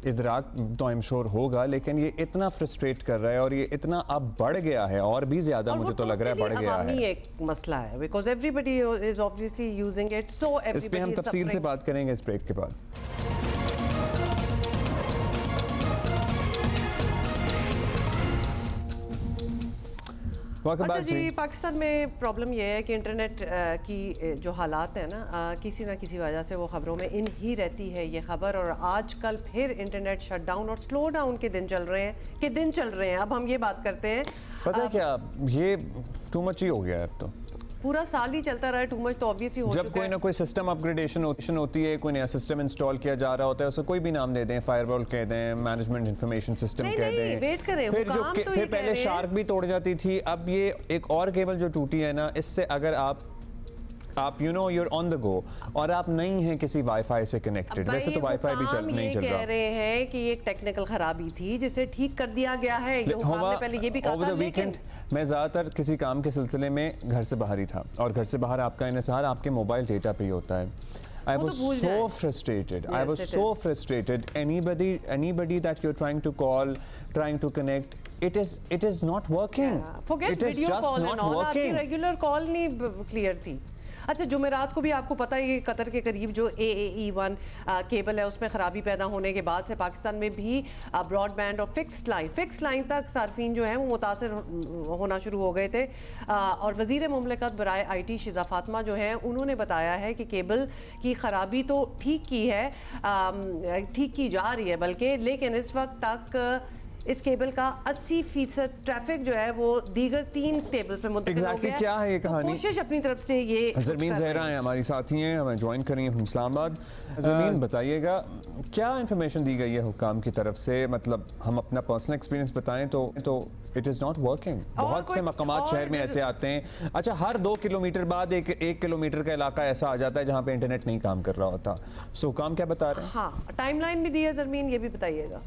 इदराक तो आई एम श्योर होगा, लेकिन ये इतना फ्रस्ट्रेट कर रहा है और ये इतना अब बढ़ गया है और भी ज्यादा मुझे तो लग रहा है बढ़ गया है। एक मसला है because everybody is obviously using it, so everybody. इस पे हम तफसील से बात करेंगे इस ब्रेक के बाद। अच्छा जी, पाकिस्तान में प्रॉब्लम यह है कि इंटरनेट की जो हालात है ना, किसी ना किसी वजह से वो ख़बरों में इन ही रहती है ये ख़बर। और आजकल फिर इंटरनेट शटडाउन और स्लो डाउन के दिन चल रहे हैं। अब हम ये बात करते हैं, पता है क्या, ये टू मच ही हो गया है। अब तो पूरा साल ही चलता रहा है टू मच, तो ऑब्वियसली हो चुका है। जब कोई ना कोई सिस्टम अपग्रेडेशन होती है, कोई नया सिस्टम इंस्टॉल किया जा रहा होता है, उसे कोई भी नाम दे दें, फायरवॉल कह दें, मैनेजमेंट इंफॉर्मेशन सिस्टम कह दें, वेट करें, फिर पहले शार्क भी तोड़ जाती थी, अब ये एक और केबल जो टूटी है ना, इससे अगर आप you know you're on the go और आप नहीं हैं किसी वाईफाई से कनेक्टेड, वैसे तो वाईफाई भी नहीं चल रहा। कह रहे हैं कि एक टेक्निकल खराबी थी जिसे ठीक कर दिया गया है। पहले ये भी कहा था, लेकिन मैं ज़्यादातर किसी काम के सिलसिले में घर से बाहर ही था, और घर से बाहर आपका इन्हिसार आपके मोबाइल डेटा पे ही होता है। I was so frustrated. Yes, I was so frustrated. Anybody that you're trying to call, trying to connect, it is not working. Forget it is video just call not and all. working. आपकी regular call नहीं clear थी। अच्छा, जुमेरात को भी आपको पता है कि कतर के करीब जो AAE1 केबल है उसमें ख़राबी पैदा होने के बाद से पाकिस्तान में भी ब्रॉडबैंड और फिक्स्ड लाइन तक सार्फिन जो हैं वो मुतासर होना शुरू हो गए थे। और वज़ीर मुमलिकत बराए IT शिज़ा फातिमा जो हैं उन्होंने बताया है कि केबल की ख़राबी तो ठीक की जा रही है बल्कि, लेकिन इस वक्त तक इस केबल का 80% ट्रैफिक जो है वो दीगर 3 टेबल्स पे मुंतकिल हो गया है। क्या है ये कहानी? कोशिश अपनी तरफ से ये ज़रमीन ज़हरा हैं हमारी साथी हैं, हमें ज्वाइन करेंगे इस्लामाबाद। ज़रमीन बताइएगा क्या इन्फॉर्मेशन दी गई है हुकाम की तरफ से, मतलब हम अपना पर्सनल एक्सपीरियंस बताएं तो इट इज़ नॉट वर्किंग। बहुत से मकामात शहर में ऐसे आते हैं, अच्छा हर 2 किलोमीटर बाद एक किलोमीटर का इलाका ऐसा आ जाता है जहाँ पे इंटरनेट नहीं काम कर रहा होता। सो हुकाम क्या बता रहे हैं? हाँ, टाइमलाइन भी दी है ज़रमीन, ये भी बताइएगा।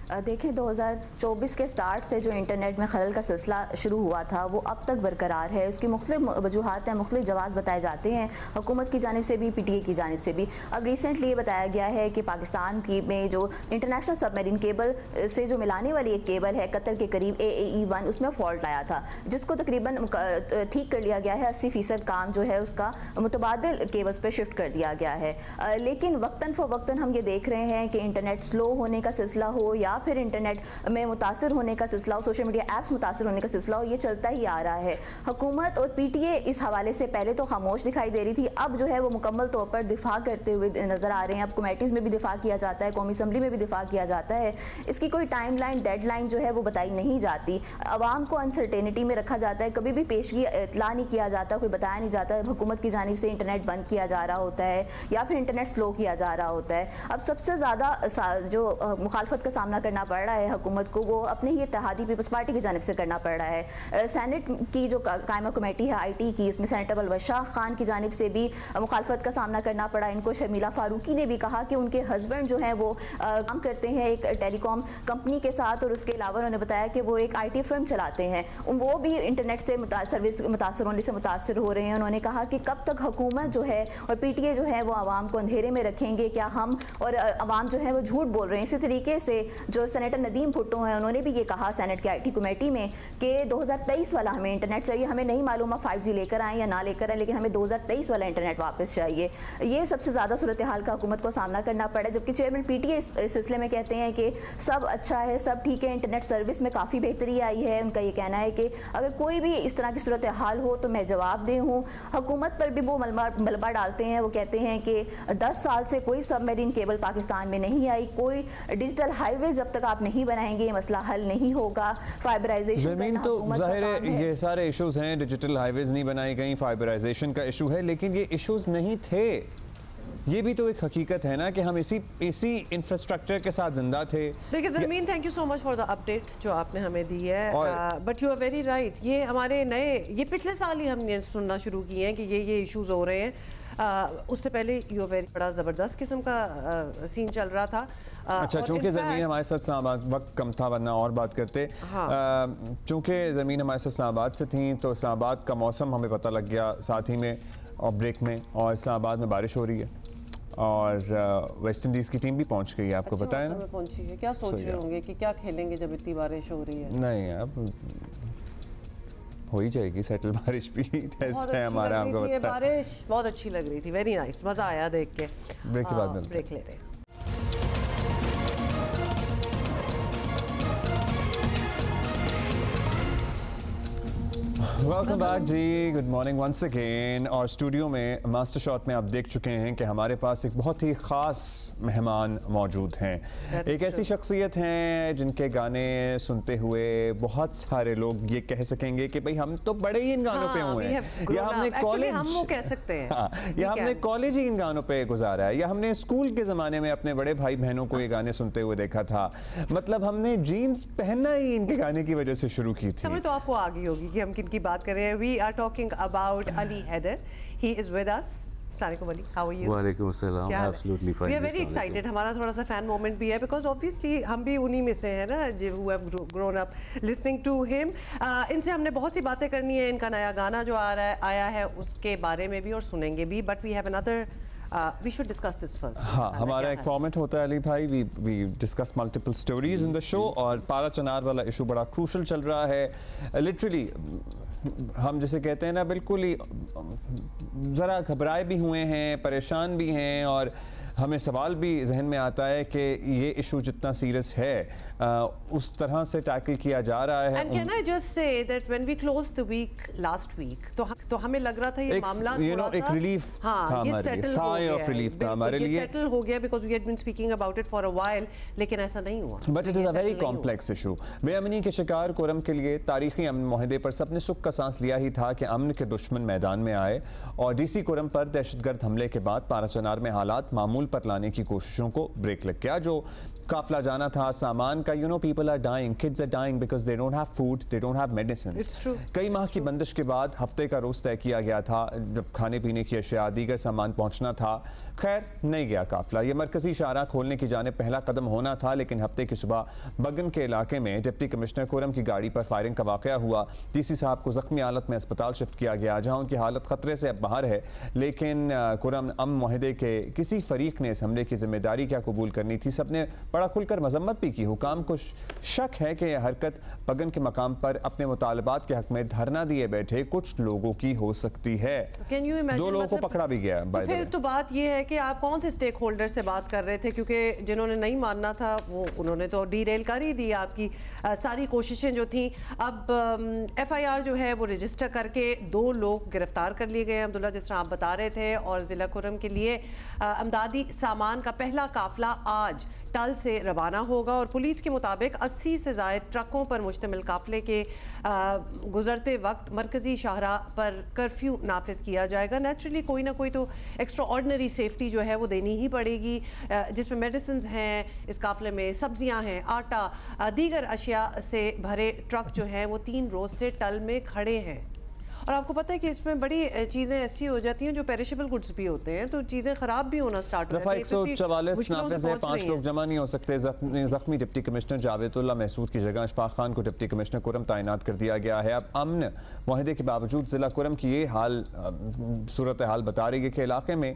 देखें 2024 के स्टार्ट से जो इंटरनेट में खलल का सिलसिला शुरू हुआ था वो अब तक बरकरार है। उसकी मुख्तलिफ वजूहात हैं, मुख्तलिफ जवाब बताए जाते हैं हुकूमत की जानिब से भी, PTA की जानिब से भी। अब रिसेंटली ये बताया गया है कि पाकिस्तान की में जो इंटरनेशनल सबमरीन केबल से जो मिलाने वाली एक केबल है कतर के करीब AAE1, उसमें फॉल्ट आया था जिसको तकरीबन ठीक कर लिया गया है। 80% काम जो है उसका मुतबादिल केबल्स पर शिफ्ट कर दिया गया है। लेकिन वक्तन फ़वक्तन हम ये देख रहे हैं कि इंटरनेट स्लो होने का सिलसिला हो या फिर इंटरनेट में मुतासर होने का सिलसिला हो, सोशल मीडिया ऐप्स मुतासर होने का सिलसिला हो, ये चलता ही आ रहा है। हुकूमत और PTA इस हवाले से पहले तो खामोश दिखाई दे रही थी, अब जो है वो मुकम्मल तौर पर दिफा करते हुए नज़र आ रहे हैं। अब कमेटीज़ में भी दिफा किया जाता है, कौमी असम्बली में भी दिफा किया जाता है। इसकी कोई टाइमलाइन, डेडलाइन जो है वो बताई नहीं जाती। आवाम को अनसर्टेनिटी में रखा जाता है, कभी भी पेशगी इतला नहीं किया जाता, कोई बताया नहीं जाता। हुकूमत की जानिब से इंटरनेट बंद किया जा रहा होता है या फिर इंटरनेट स्लो किया जा रहा होता है। अब सबसे ज़्यादा जो मुखालफत का सामना करना पड़ रहा है हुकूमत को, वो अपने ही इत्तेहादी पीपल्स पार्टी की जानिब से करना पड़ रहा है। सेनेट की जो कायमा कमेटी है IT की, इसमें सेनेटर बलबशाह खान की जानिब से भी मुखालफत का सामना करना पड़ा। इनको शर्मिला फारूकी ने भी कहा कि उनके हस्बैंड जो हैं वो काम करते हैं एक टेलीकॉम कंपनी के साथ, और उसके अलावा उन्होंने बताया कि वो एक IT फर्म चलाते हैं, वो भी इंटरनेट से सर्विस मुतासर होने से मुतासर हो रहे हैं। उन्होंने कहा कि कब तक हुकूमत जो है और PTA जो है वो आवाम को अंधेरे में रखेंगे, क्या हम और आवाम जो है वो झूठ बोल रहे हैं। इसी तरीके से जो सेनेटर नदीम भुट्टो हैं उन्होंने भी ये कहा सेनेट के IT कमेटी में कि 2023 वाला हमें इंटरनेट चाहिए, हमें नहीं मालूम है 5G लेकर आए या ना लेकर आए, लेकिन हमें 2023 वाला इंटरनेट वापस चाहिए। ये सबसे ज़्यादा सूरत हाल का हुकूमत को सामना करना पड़ा, जबकि चेयरमैन PTA इस सिलसिले में कहते हैं कि सब अच्छा है, सब ठीक है, इंटरनेट सर्विस में काफ़ी बेहतरी आई है। उनका ये कहना है कि अगर कोई भी इस तरह की सूरत हाल हो तो मैं जवाबदेह हूँ। हुकूमत पर भी वो मलबा डालते हैं, वो कहते हैं कि 10 साल से कोई सबमरीन केबल पाकिस्तान में नहीं आई, कोई डिजिटल हाईवे जब तक आप नहीं बनाएंगे ये मसला हल नहीं होगा। फाइबराइजेशन जमीन तो जाहिर है ये सारे इश्यूज हैं, डिजिटल हाईवेज नहीं बनाई गई, फाइबराइजेशन का इशू है, लेकिन ये इश्यूज नहीं थे। ये भी तो एक हकीकत है ना कि हम इसी इंफ्रास्ट्रक्चर के साथ जिंदा थे। देखिए Zameen, thank you so much for the update जो आपने हमें दी है, but you are very right. ये हमारे ये पिछले साल ही हमने सुनना शुरू किए हैं कि ये इश्यूज हो रहे हैं। उससे पहले यू आर वेरी बड़ा ज़बरदस्त किस्म का सीन चल रहा था। अच्छा, चूंकि ज़मीन हमारे साथ इस्लामाबाद, वक्त कम था वरना और बात करते। चूंकि ज़मीन हमारे साथ इस्लामाबाद से थी तो इस्लामाबाद का मौसम हमें पता लग गया साथ ही में और ब्रेक में, और इस्लामाबाद में बारिश हो रही है और वेस्ट इंडीज़ की टीम भी पहुंच गई है, आपको पता है ना? पहुंची है। क्या सोच रहे होंगे कि क्या खेलेंगे जब इतनी बारिश हो रही है? नहीं, अब हो ही जाएगी सेटल, बारिश भी टेस्ट है हमारा, आपको पता है। बारिश बहुत अच्छी लग रही थी, वेरी नाइस, मज़ा आया देख के। ब्रेक के बाद मिलते हैं। ब्रेक ले रहे हैं। वेलकम बैक जी, गुड मॉर्निंग वंस अगेन। और स्टूडियो में मास्टर शॉट में आप देख चुके हैं कि हमारे पास एक बहुत ही ख़ास मेहमान मौजूद हैं। एक ऐसी शख्सियत हैं जिनके गाने सुनते हुए बहुत सारे लोग ये कह सकेंगे कि भाई हम तो बड़े ही इन गानों पे हुए हैं, या हमने कॉलेज, हम वो कह सकते हैं, या हमने कॉलेज ही इन गानों पे गुजारा है, या हमने स्कूल के ज़माने में अपने बड़े भाई बहनों को ये गाने सुनते हुए देखा था। मतलब हमने जीन्स पहनना ही इनके गाने की वजह से शुरू की थी। समझ तो आपको आ गई होगी कि हम किन की बात कर रहे हैं। We are talking about Ali Haider. He is with us. Assalamualaikum Ali, how are you? वालेकुम अस्सलाम, absolutely fine. We are very excited. हमारा थोड़ा सा fan moment भी है because obviously हम भी उन्हीं में से हैं ना, who have grown up listening to him. इनसे हमने बहुत सी बातें करनी है। इनका नया गाना जो आया है उसके बारे में भी और सुनेंगे भी, but we have another we should discuss this first. हाँ, हमारा एक फॉर्मेट होता है अली भाई, we discuss multiple stories in the show, और पारा चनार वाला इशू बड़ा क्रूशल चल रहा है। लिटरली हम जिसे कहते हैं ना, बिल्कुल ही ज़रा घबराए भी हुए हैं, परेशान भी हैं, और हमें सवाल भी जहन में आता है कि ये इशू जितना सीरियस है उस तरह से टैकल किया जा रहा है। And can I just say that when we closed the week last week, तो हमें लग रहा था ये मामला थोड़ा सा, एक रिलीफ था हमारे लिए, साय ऑफ रिलीफ था हमारे लिए, सेटल हो गया because we had been speaking about it for a while, लेकिन ऐसा नहीं हुआ। But it is a very complex issue। बेअमनी के शिकार कुरम के लिए तारीखी अमन मुआहदे पर सबने सुख का सांस लिया ही था कि अमन के दुश्मन मैदान में आए, और DC कुरम पर दहशतगर्द हमले के बाद पारा चनार में हालात मामूल पर लाने की कोशिशों को ब्रेक लग गया। जो काफिला जाना था सामान का, you know, people are dying, kids are dying because they don't have food, they don't have medicines. It's true. कई माह की बंदिश के बाद हफ्ते का रोज तय किया गया था जब खाने पीने की अशिया, दीगर सामान पहुंचना था। खैर नहीं गया काफिला। ये मरकजी शाहराह खोलने की जानिब पहला कदम होना था, लेकिन हफ्ते की सुबह बगन के इलाके में डिप्टी कमिश्नर कुरम की गाड़ी पर फायरिंग का वाकया हुआ। DC साहब को जख्मी हालत में अस्पताल शिफ्ट किया गया, जहाँ उनकी हालत खतरे से अब बाहर है, लेकिन कुरम अमन मुआहदे के किसी फरीक ने इस हमले की जिम्मेदारी क्या कबूल करनी थी। सबने बड़ा खुलकर मजम्मत भी की। हुकाम को शक है कि यह हरकत बगन के मकाम पर अपने मुतालबात के हक में धरना दिए बैठे कुछ लोगों की हो सकती है। 2 लोगों को पकड़ा भी गया। तो फिर तो बात यह है कि आप कौन से स्टेक होल्डर से बात कर रहे थे, क्योंकि जिन्होंने नहीं मानना था वो उन्होंने तो डीरेल कर ही दी आपकी सारी कोशिशें जो थी। अब FIR जो है वो रजिस्टर करके 2 लोग गिरफ्तार कर लिए गए। अब्दुल्ला, जिस तरह आप बता रहे थे, और ज़िला कुरम के लिए अमदादी सामान का पहला काफिला आज टल से रवाना होगा, और पुलिस के मुताबिक 80 से ज़ायद ट्रकों पर मुश्तमिल काफिले के गुजरते वक्त मरकजी शाहराह पर कर्फ्यू नाफिज किया जाएगा। नेचुरली कोई ना कोई तो एक्स्ट्रा ऑर्डनरी सेफ्टी जो है वो देनी ही पड़ेगी, जिसमें मेडिसिन हैं, इस काफिले में सब्जियां हैं, आटा, दीगर अशिया से भरे ट्रक जो हैं वो 3 रोज़ से टल में खड़े हैं। और आपको पता है कि इसमें बड़ी चीज़ें ऐसी हो जाती हैं जो पेरिशेबल गुड्स भी होते हैं, तो चीज़ें ख़राब भी होना स्टार्ट हो जाती हैं। 144 नाफिज है, 5 लोग जमा नहीं हो सकते। जख्मी डिप्टी कमिश्नर जावेदुल्ला महसूद की जगह अशफाक खान को डिप्टी कमिश्नर कुरम तैनात कर दिया गया है। अब अमन मुआहदे के बावजूद ज़िला कुरम की ये सूरत हाल बता रही है कि इलाके में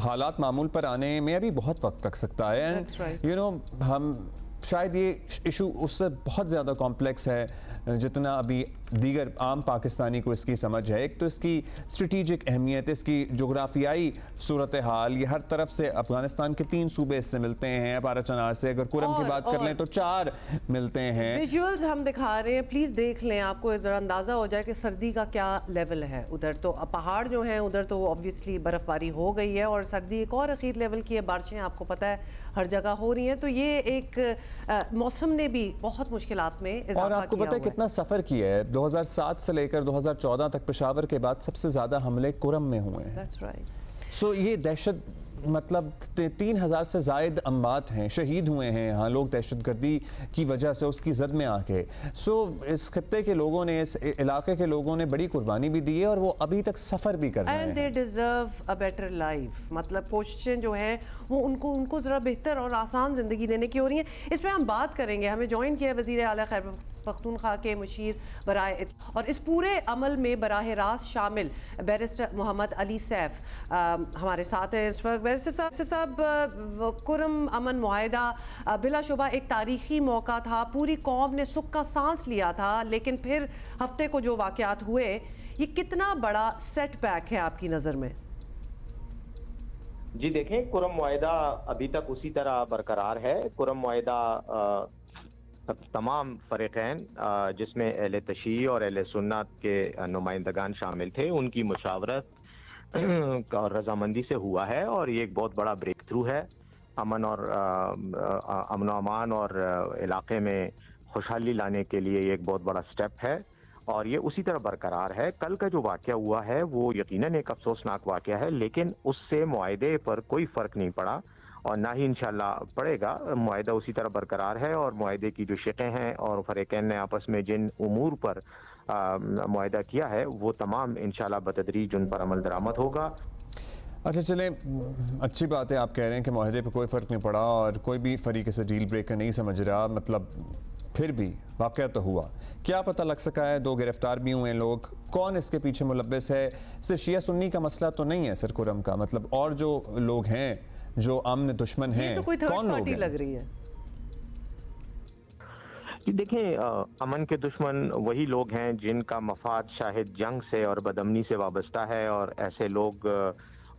हालात मामूल पर आने में अभी बहुत वक्त लग सकता है। एंड यू नो, हम शायद ये इशू उससे बहुत ज़्यादा कॉम्प्लेक्स है जितना अभी दीगर आम पाकिस्तानी को इसकी समझ है। एक तो इसकी स्ट्रेटेजिक अहमियत, इसकी जोग्राफियाई सूरत हाल, ये हर तरफ से अफगानिस्तान के 3 सूबे इससे मिलते हैं। बाराचनार से अगर कुरम की बात कर लें तो 4 मिलते हैं। विजुअल्स हम दिखा रहे हैं, प्लीज़ देख लें, आपको ज़रा अंदाज़ा हो जाए कि सर्दी का क्या लेवल है उधर। तो पहाड़ जो हैं उधर तो ऑब्वियसली बर्फ़बारी हो गई है और सर्दी एक और अखीर लेवल की है, बारिशें आपको पता है हर जगह हो रही हैं। तो ये एक मौसम ने भी बहुत मुश्किलात में इजाफा और आपको पता है कितना सफ़र किया है। 2007 से लेकर 2014 तक पेशावर के बाद सबसे ज़्यादा हमले कुरम में हुए हैं। That's right. सो ये दहशत, मतलब 3000 से ज़ायद अम्बात हैं, शहीद हुए हैं यहाँ लोग दहशतगर्दी की वजह से, उसकी जद में आके। सो इस खत्ते के लोगों ने, इस इलाके के लोगों ने बड़ी कुर्बानी भी दी है और वो अभी तक सफ़र भी कर रहे हैं। And they deserve a better life. मतलब कोशिशें जो हैं वो उनको ज़रा बेहतर और आसान ज़िंदगी देने की हो रही हैं। इस पर हम बात करेंगे। हमें ज्वाइन किया वज़ीर आला खैबर पख्तूनख्वा के मुशीर बराए और इस पूरे अमल में बराह रास्त शामिल बैरिस्टर मोहम्मद अली सैफ हमारे साथ हैं इस वक्त। बैरिस्टर साहब, कुरम अमन मुआहिदा बिलाशुबा एक तारीखी मौका था, पूरी कौम ने सुख का सांस लिया था, लेकिन फिर हफ्ते को जो वाक़यात हुए, ये कितना बड़ा सेटबैक है आपकी नज़र में? जी देखें, कुरम मुआहिदा अभी तक उसी तरह बरकरार है। कुरम मुआहिदा तमाम फ़रीक़ैन जिसमें अहले तशय्युअ और अहले सुन्नत के नुमाइंदगान शामिल थे, उनकी मुशावरत और रजामंदी से हुआ है और ये एक बहुत बड़ा ब्रेक थ्रू है। अमन और अमान और इलाके में खुशहाली लाने के लिए ये एक बहुत बड़ा स्टेप है और ये उसी तरह बरकरार है। कल का जो वाक़या हुआ है वो यकीनन एक अफसोसनाक वाक़या है, लेकिन उससे मुआहिदे पर कोई फ़र्क नहीं पड़ा और ना ही इंशाल्लाह पड़ेगा। मुआहिदा उसी तरह बरकरार है और मुआहिदे की जो शिक़ें हैं और फ़रीक़ैन ने आपस में जिन उमूर पर मुआहिदा किया है वो तमाम इंशाल्लाह बतदरीज उन पर अमल दरामद होगा। अच्छा चलें, अच्छी बात है आप कह रहे हैं कि मुआहिदे पर कोई फ़र्क नहीं पड़ा और कोई भी फ़रीक़ इसे डील ब्रेकर नहीं समझ रहा। मतलब फिर भी वाक़या तो हुआ, क्या पता लग सका है, 2 गिरफ्तार भी हुए हैं लोग। कौन इसके पीछे मुलव्वस है? सिर्फ शिया सुन्नी का मसला तो नहीं है सर कुरम का, मतलब और जो लोग हैं जो आमने दुश्मन हैं, तो कोई थर्ड पार्टी लग रही है। देखें, अमन के दुश्मन वही लोग हैं जिनका मफाद शायद जंग से और बदअमनी से वाबस्ता है और ऐसे लोग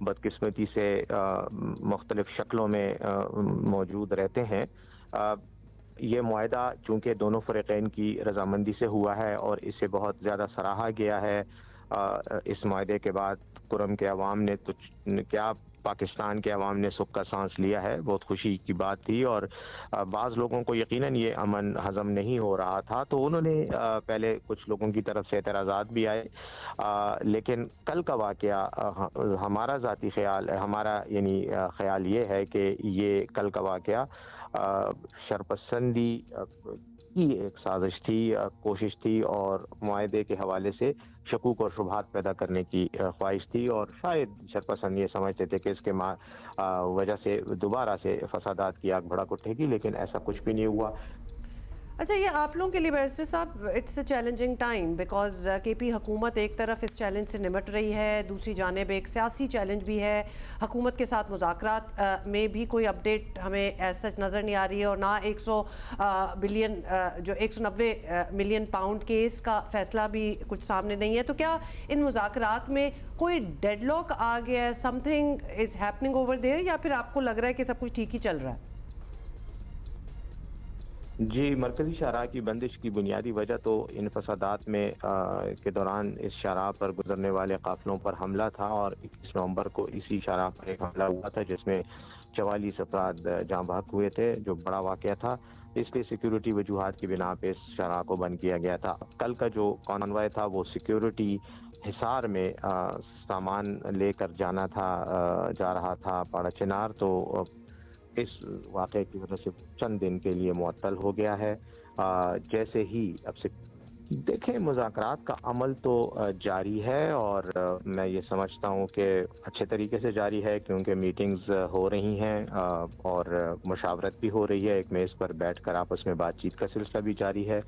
बदकिस्मती से मुख्तलिफ शक्लों में मौजूद रहते हैं। ये मुआहिदा चूँकि दोनों फ़रीक़ैन की रजामंदी से हुआ है और इसे बहुत ज़्यादा सराहा गया है। इस मुआहिदे के बाद कुरम के अवाम ने तो क्या, पाकिस्तान के अवाम ने सुख का सांस लिया है, बहुत खुशी की बात थी। और बाज़ लोगों को यकीनन ये अमन हज़म नहीं हो रहा था तो उन्होंने पहले कुछ लोगों की तरफ से एतराज़ात भी आए, लेकिन कल का वाक़या हमारा ज़ाती ख्याल, हमारा यानी ख्याल ये है कि ये कल का वाक़या शरपसंदी की एक साजिश थी, कोशिश थी और मुआहिदे के हवाले से शकूक और शुबहात पैदा करने की ख्वाहिश थी और शायद शरपसंद ये समझते थे कि इसके वजह से दोबारा से फसादात की आग भड़क उठेगी, लेकिन ऐसा कुछ भी नहीं हुआ। अच्छा, ये आप लोगों के लिए बैरिस्टर साहब it's a challenging time because KP हुकूमत एक तरफ इस चैलेंज से निमट रही है, दूसरी जानिब एक सियासी चैलेंज भी है। हुकूमत के साथ मुज़ाकरात में भी कोई अपडेट हमें ऐसा नज़र नहीं आ रही है और ना 190 मिलियन पाउंड केस का फैसला भी कुछ सामने नहीं है। तो क्या इन मुज़ाकरात में कोई डेडलॉक आ गया है, something is happening over there, या फिर आपको लग रहा है कि सब कुछ ठीक ही चल रहा है? जी, मरकज़ी शराह की बंदिश की बुनियादी वजह तो इन फसादात में के दौरान इस शराह पर गुजरने वाले काफ़िलों पर हमला था और 21 नवंबर को इसी शराह पर एक हमला हुआ था जिसमें 44 अफराद जाँ बहक हुए थे, जो बड़ा वाक़या था। इसलिए सिक्योरिटी वजूहात की बिना पे इस शराह को बंद किया गया था। कल का जो कॉन्वॉय था वो सिक्योरिटी हिसार में सामान लेकर जा रहा था पाड़ाचिनार, तो इस वाक़े की वजह से चंद दिन के लिए मुअत्तल हो गया है। जैसे ही अब से देखें, मुज़ाकरात का अमल तो जारी है और मैं ये समझता हूँ कि अच्छे तरीके से जारी है क्योंकि मीटिंग्स हो रही हैं और मुशावरत भी हो रही है, एक मेज़ पर बैठकर आपस में बातचीत का सिलसिला भी जारी है।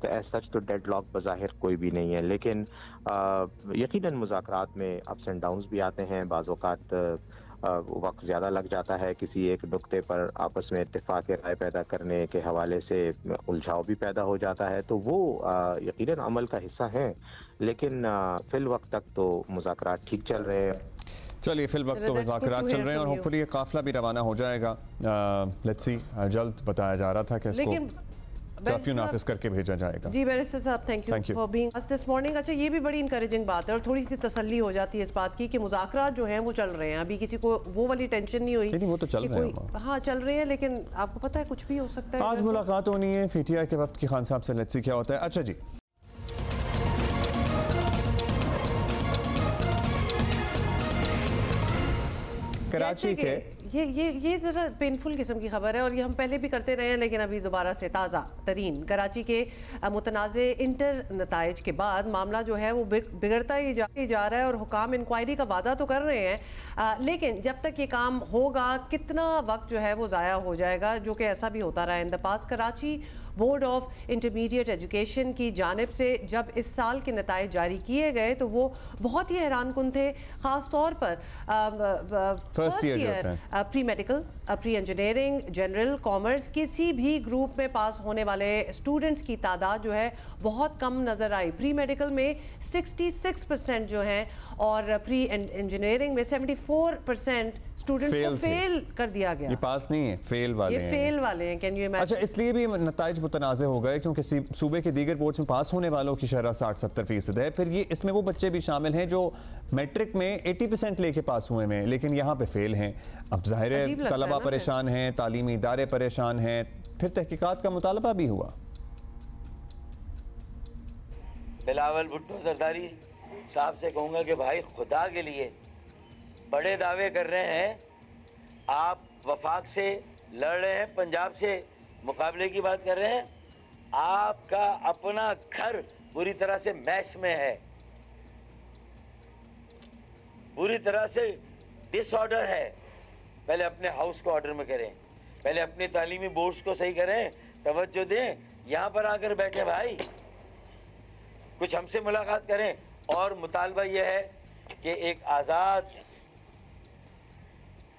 तो एज सच तो डेडलॉक बज़ाहिर कोई भी नहीं है, लेकिन यकीनन मुज़ाकरात में अप्स एंड डाउन्स भी आते हैं। बाज़ औक़ात वक्त ज़्यादा लग जाता है किसी एक नुक्ते पर आपस में इत्तेफाक राय पैदा करने के हवाले से उलझाव भी पैदा हो जाता है, तो वो यकीनन अमल का हिस्सा है, लेकिन फिल वक्त तक तो मुज़ाकरात ठीक चल रहे हैं। चलिए फिल वक्त तो मुज़ाकरात चल रहे हैं और होपफुली ये काफिला भी रवाना हो जाएगा। लेट्स सी, जल्द बताया जा रहा था कि इसको कर्फ्यू नाफिज करके भेजा जाएगा। जी बैरिस्टर साहब, thank you for being us this morning. अच्छा, ये भी बड़ी इंकरेजिंग बात है और थोड़ी सी तसल्ली हो जाती है इस बात की कि मुज़ाकरात जो हैं वो चल रहे हैं, अभी किसी को वो वाली टेंशन नहीं हुई। वो तो चल रहे हैं, हाँ चल रहे हैं, लेकिन आपको पता है कुछ भी हो सकता है। आज मुलाकात होनी है पीटीआई के वफ्द की खान साहब से, लेट्स सी क्या होता है। अच्छा जी, कराची के ये ज़रा पेनफुल किस्म की खबर है और ये हम पहले भी करते रहे हैं, लेकिन अभी दोबारा से ताज़ा तरीन। कराची के मुतनाज़े इंटर नताइज के बाद मामला जो है वो बिगड़ता ही जा रहा है और हुकाम इंक्वायरी का वादा तो कर रहे हैं, लेकिन जब तक ये काम होगा कितना वक्त जो है वो ज़ाया हो जाएगा, जो कि ऐसा भी होता रहा है in the pass. Karachi board of intermediate education की जानिब से जब इस साल के नताइज जारी किए गए तो वो बहुत ही हैरान कुन थे, ख़ास तौर पर first year pre medical, pre engineering, general, commerce, किसी भी ग्रुप में पास होने वाले स्टूडेंट्स की तादाद जो है बहुत कम नज़र आई। प्री मेडिकल में 66% जो हैं और प्री इंजीनियरिंग में 74% स्टूडेंट्स को फेल कर दिया गया। ये पास नहीं है, फेल वाले ये हैं। फेल वाले हैं। Can you imagine? अच्छा, इसलिए भी नताइज मुतनाज़े हो गए क्योंकि सूबे के दीगर बोर्ड्स में पास होने वालों की शरह 60-70% है। फिर ये इसमें वो बच्चे भी शामिल हैं जो मैट्रिक में 80% लेके पास हुए हैं लेकिन यहाँ पे फेल हैं। अब जाहिर है तलबा परेशान हैं, तालीमी इदारे परेशान हैं, फिर तहकीकात का मुतालबा भी हुआ। बिलावल भुट्टो सरदारी साहब से कहूँगा कि भाई खुदा के लिए बड़े दावे कर रहे हैं, आप वफाक से लड़ रहे हैं, पंजाब से मुकाबले की बात कर रहे हैं, आपका अपना घर बुरी तरह से मैस में है, बुरी तरह से डिसऑर्डर है। पहले अपने हाउस को ऑर्डर में करें, पहले अपने तालीमी बोर्ड्स को सही करें, तवज्जो दें, यहाँ पर आकर बैठे भाई, कुछ हमसे मुलाकात करें। और मुतालबा यह है कि एक आज़ाद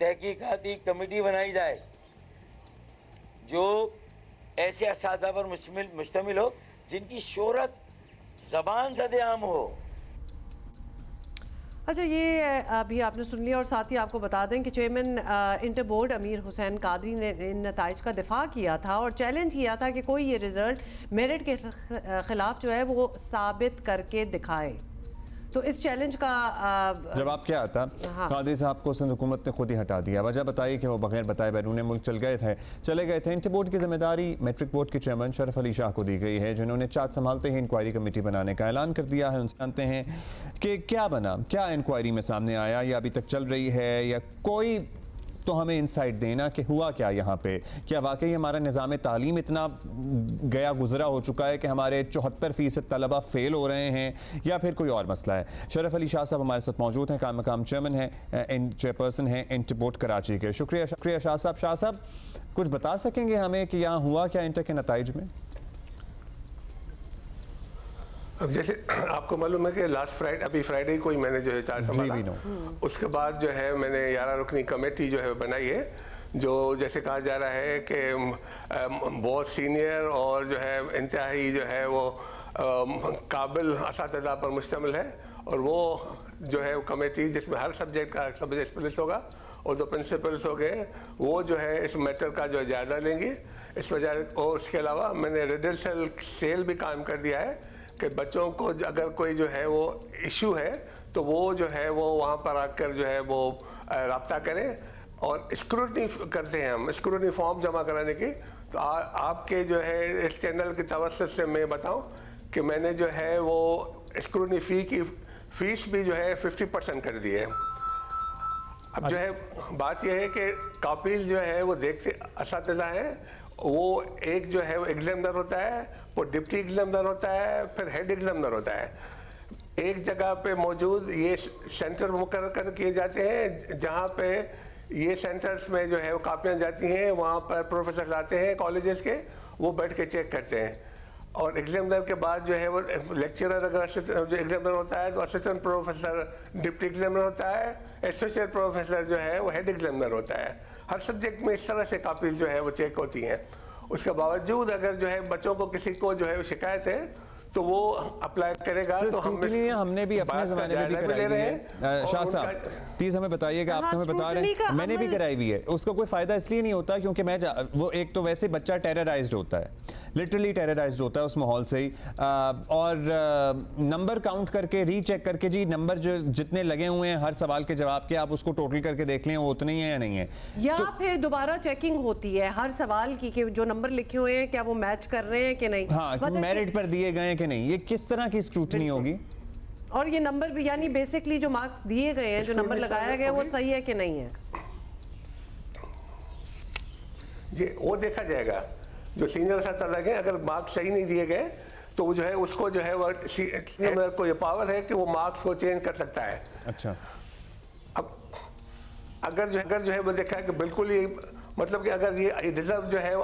तहकीकाती कमेटी बनाई जाए जो ऐसे असातिज़ा पर मुश्तमिल हो जिनकी शोहरत ज़बान ज़द-ए-आम हो। अच्छा, ये अभी आपने सुन लिया और साथ ही आपको बता दें कि चेयरमैन इंटर बोर्ड अमीर हुसैन कादरी ने इन नताइज का दिफा किया था और चैलेंज किया था कि कोई ये रिजल्ट मेरिट के खिलाफ जो है वो साबित करके दिखाए। तो इस चैलेंज का जवाब क्या आता? हाँ। कादरी साहब को सिंध हुकूमत ने खुद ही हटा दिया। वजह बताई कि वो बगैर बताए बैरून मुल्क चले गए थे। इंटर बोर्ड की जिम्मेदारी मैट्रिक बोर्ड के चेयरमैन शरफ अली शाह को दी गई है, जिन्होंने चार्ज संभालते ही इंक्वायरी कमेटी बनाने का ऐलान कर दिया है। उनसे जानते हैं कि क्या बना, क्या इंक्वायरी में सामने आया, या अभी तक चल रही है, या कोई तो हमें इंसाइट देना कि हुआ क्या यहाँ पे। क्या वाकई हमारा निज़ाम तालीम इतना गया गुजरा हो चुका है कि हमारे 74% तलबा फेल हो रहे हैं, या फिर कोई और मसला है। शरफ अली शाह साहब हमारे साथ मौजूद हैं, काम मकाम चेयरमैन हैं, चेयरपर्सन हैं इंटर बोर्ड कराची के। शुक्रिया शाह साहब। शाह साहब, कुछ बता सकेंगे हमें कि यहाँ हुआ क्या इंटर के नताइज में? अब जैसे आपको मालूम है कि लास्ट फ्राइडे, अभी फ्राइडे कोई मैंने जो है चार्ज संभाला, उसके बाद जो है मैंने 11 रुकनी कमेटी जो है बनाई है, जो जैसे कहा जा रहा है कि बहुत सीनियर और जो है इंतहाई जो है वो काबिल असातिज़ा पर मुश्तमिल है। और वो जो है कमेटी जिसमें हर सब्जेक्ट का सब्जेक्ट स्पेशलिस्ट होगा और जो प्रिंसिपल्स हो गए वो जो है इस मैटर का जो जायज़ा लेंगे। इस वजह और उसके अलावा मैंने रेजिडेंशियल सेल भी कायम कर दिया है कि बच्चों को अगर कोई जो है वो इशू है तो वो जो है वो वहाँ पर आकर जो है वो रब्ता करें। और स्क्रूटनी करते हैं हम, स्क्रूटनी फॉर्म जमा कराने की। तो आपके जो है इस चैनल की तवज्जो से मैं बताऊं कि मैंने जो है वो स्क्रूटनी फ़ी की फ़ीस भी जो है 50% कर दी है। अब जो है बात यह है कि कॉपीज जो है वो देखते असातिज़ा हैं, वो एक जो है वो एग्जामिनर होता है, वो डिप्टी एग्जामिनर होता है, फिर हेड एग्जामिनर होता है। एक जगह पे मौजूद ये सेंटर मुकर्रर कर किए जाते हैं जहाँ पे ये सेंटर्स में जो है वो कापियाँ जाती हैं, वहाँ पर प्रोफेसर आते हैं कॉलेजेस के, वो बैठ के चेक करते हैं। और एग्जामिनर के बाद जो है वो लेक्चरर, अगर जो एग्जामिनर होता है तो असिस्टेंट प्रोफेसर, डिप्टी एग्जामिनर होता है, एसोसिएट प्रोफेसर जो है वो हेड एग्जामिनर होता है। हर सब्जेक्ट में इस तरह से कापीज जो है वो चेक होती हैं। उसके बावजूद अगर जो है बच्चों को किसी को जो है शिकायत है तो वो अप्लाई करेगा। तो हमने भी अपने जमाने में भी कराई हुई है। शाह साहब प्लीज हमें बताइए कि आप हमें बता रहे हैं, मैंने भी कराई हुई है। उसका कोई फायदा इसलिए नहीं होता क्योंकि वो एक तो वैसे बच्चा टेरराइज्ड होता है, लिटरली टेरराइज्ड होता है उस माहौल से ही, और नंबर काउंट करके रीचेक करके जी नंबर जो जितने लगे हुए हैं हर सवाल के जवाब के, आप उसको टोटल करके देख लें वो उतने ही है या नहीं है, या तो फिर दोबारा चेकिंग होती है हर सवाल की कि जो नंबर लिखे हुए हैं क्या वो मैच कर रहे हैं कि नहीं, हाँ मेरिट पर दिए गए कि नहीं, ये किस तरह की स्क्रूटनी होगी। और ये नंबर भी यानी बेसिकली जो मार्क्स दिए गए हैं, जो नंबर लगाया गया वो सही है कि नहीं है, ये वो देखा जाएगा। जो सीनियर छात्र लगे अगर मार्क्स सही नहीं दिए गए तो वो जो है उसको जो है वो को ये पावर है कि वो मार्क्स को चेंज कर सकता है। अच्छा, अब अगर जो है वो देखा है कि बिल्कुल ही मतलब कि अगर ये रिजर्व जो है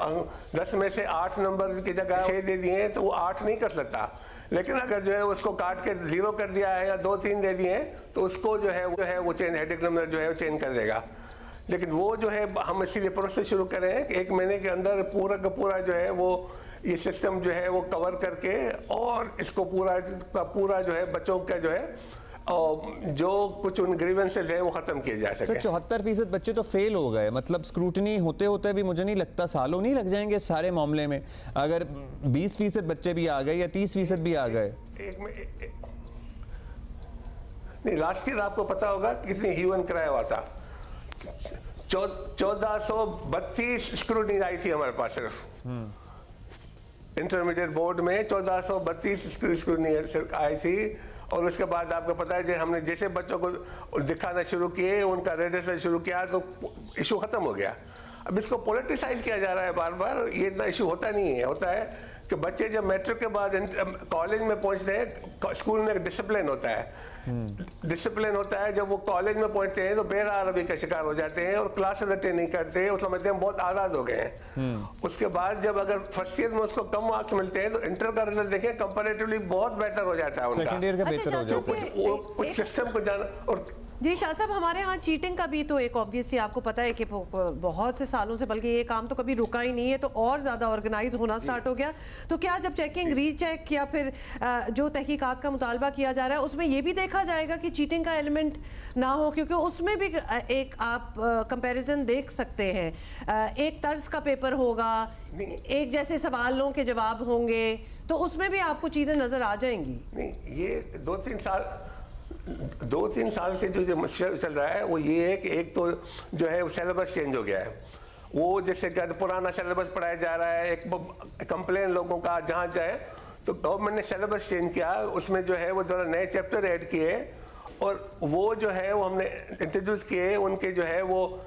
10 में से 8 नंबर की जगह 6 दे दिए तो वो 8 नहीं कर सकता। लेकिन अगर जो है उसको काट के 0 कर दिया है या 2-3 दे दिए तो उसको जो है वो चेंज, हेड एग्जामिनर जो है वो चेंज कर देगा। लेकिन वो जो है हम इसीलिए प्रोसेस शुरू कर रहे हैं कि 1 महीने के अंदर पूरा का पूरा जो है वो ये सिस्टम जो है वो कवर करके और इसको पूरा जो है बच्चों का जो है जो कुछ उन ग्रीवेंसेस है वो खत्म किए जा सके। 74% बच्चे तो फेल हो गए, मतलब स्क्रूटनी होते होते भी मुझे नहीं लगता सालों नहीं लग जाएंगे सारे मामले में। अगर 20% बच्चे भी आ गए या 30% भी आ गए, नहीं लास्ट ईयर आपको पता होगा कितनी ह्यूमन कराया हुआ था, 1432 स्क्रूटनी आई थी हमारे पास सिर्फ इंटरमीडिएट बोर्ड में 1432 स्क्रूटनी आई थी। और उसके बाद आपको पता है जो हमने जैसे बच्चों को दिखाना शुरू किए, उनका रजिस्टर शुरू किया तो इशू खत्म हो गया। अब इसको पॉलिटिसाइज किया जा रहा है बार बार, ये इतना इशू होता नहीं है। होता है कि बच्चे जब मैट्रिक के बाद कॉलेज में पहुंचते हैं, स्कूल में एक डिसिप्लिन होता है, जब वो कॉलेज में पहुंचते हैं तो बेरारवी का शिकार हो जाते हैं और क्लासेस अटेंड नहीं करते, वो समझते हैं बहुत आज़ाद हो गए हैं। उसके बाद जब अगर फर्स्ट ईयर में उसको कम मार्क्स मिलते हैं तो इंटर का रिजल्ट देखें कंपैरेटिवली बहुत बेहतर हो जाता है उनका, सेकंड ईयर का बेहतर हो जाता है। कुछ सिस्टम को जाना। और जी शाह साहब, हमारे यहाँ चीटिंग का भी तो एक ऑब्वियसली आपको पता है कि बहुत से सालों से, बल्कि ये काम तो कभी रुका ही नहीं है, तो और ज़्यादा ऑर्गेनाइज होना स्टार्ट हो गया। तो क्या जब चेकिंग, रीचेक या फिर जो तहकीकात का मुतालबा किया जा रहा है उसमें ये भी देखा जाएगा कि चीटिंग का एलिमेंट ना हो, क्योंकि उसमें भी एक आप कंपैरिजन देख सकते हैं, एक तर्ज का पेपर होगा, एक जैसे सवालों के जवाब होंगे, तो उसमें भी आपको चीज़ें नज़र आ जाएंगी। नहीं, ये 2-3 साल से जो मसला चल रहा है वो ये है कि एक तो जो है सिलेबस चेंज हो गया है। वो जैसे कि पुराना सिलेबस पढ़ाया जा रहा है, एक कंप्लेन लोगों का जहाँ जाए, तो गवर्नमेंट ने सिलेबस चेंज किया, उसमें जो है वो थोड़ा नए चैप्टर ऐड किए और वो जो है वो हमने इंट्रोड्यूस किए, उनके जो है वो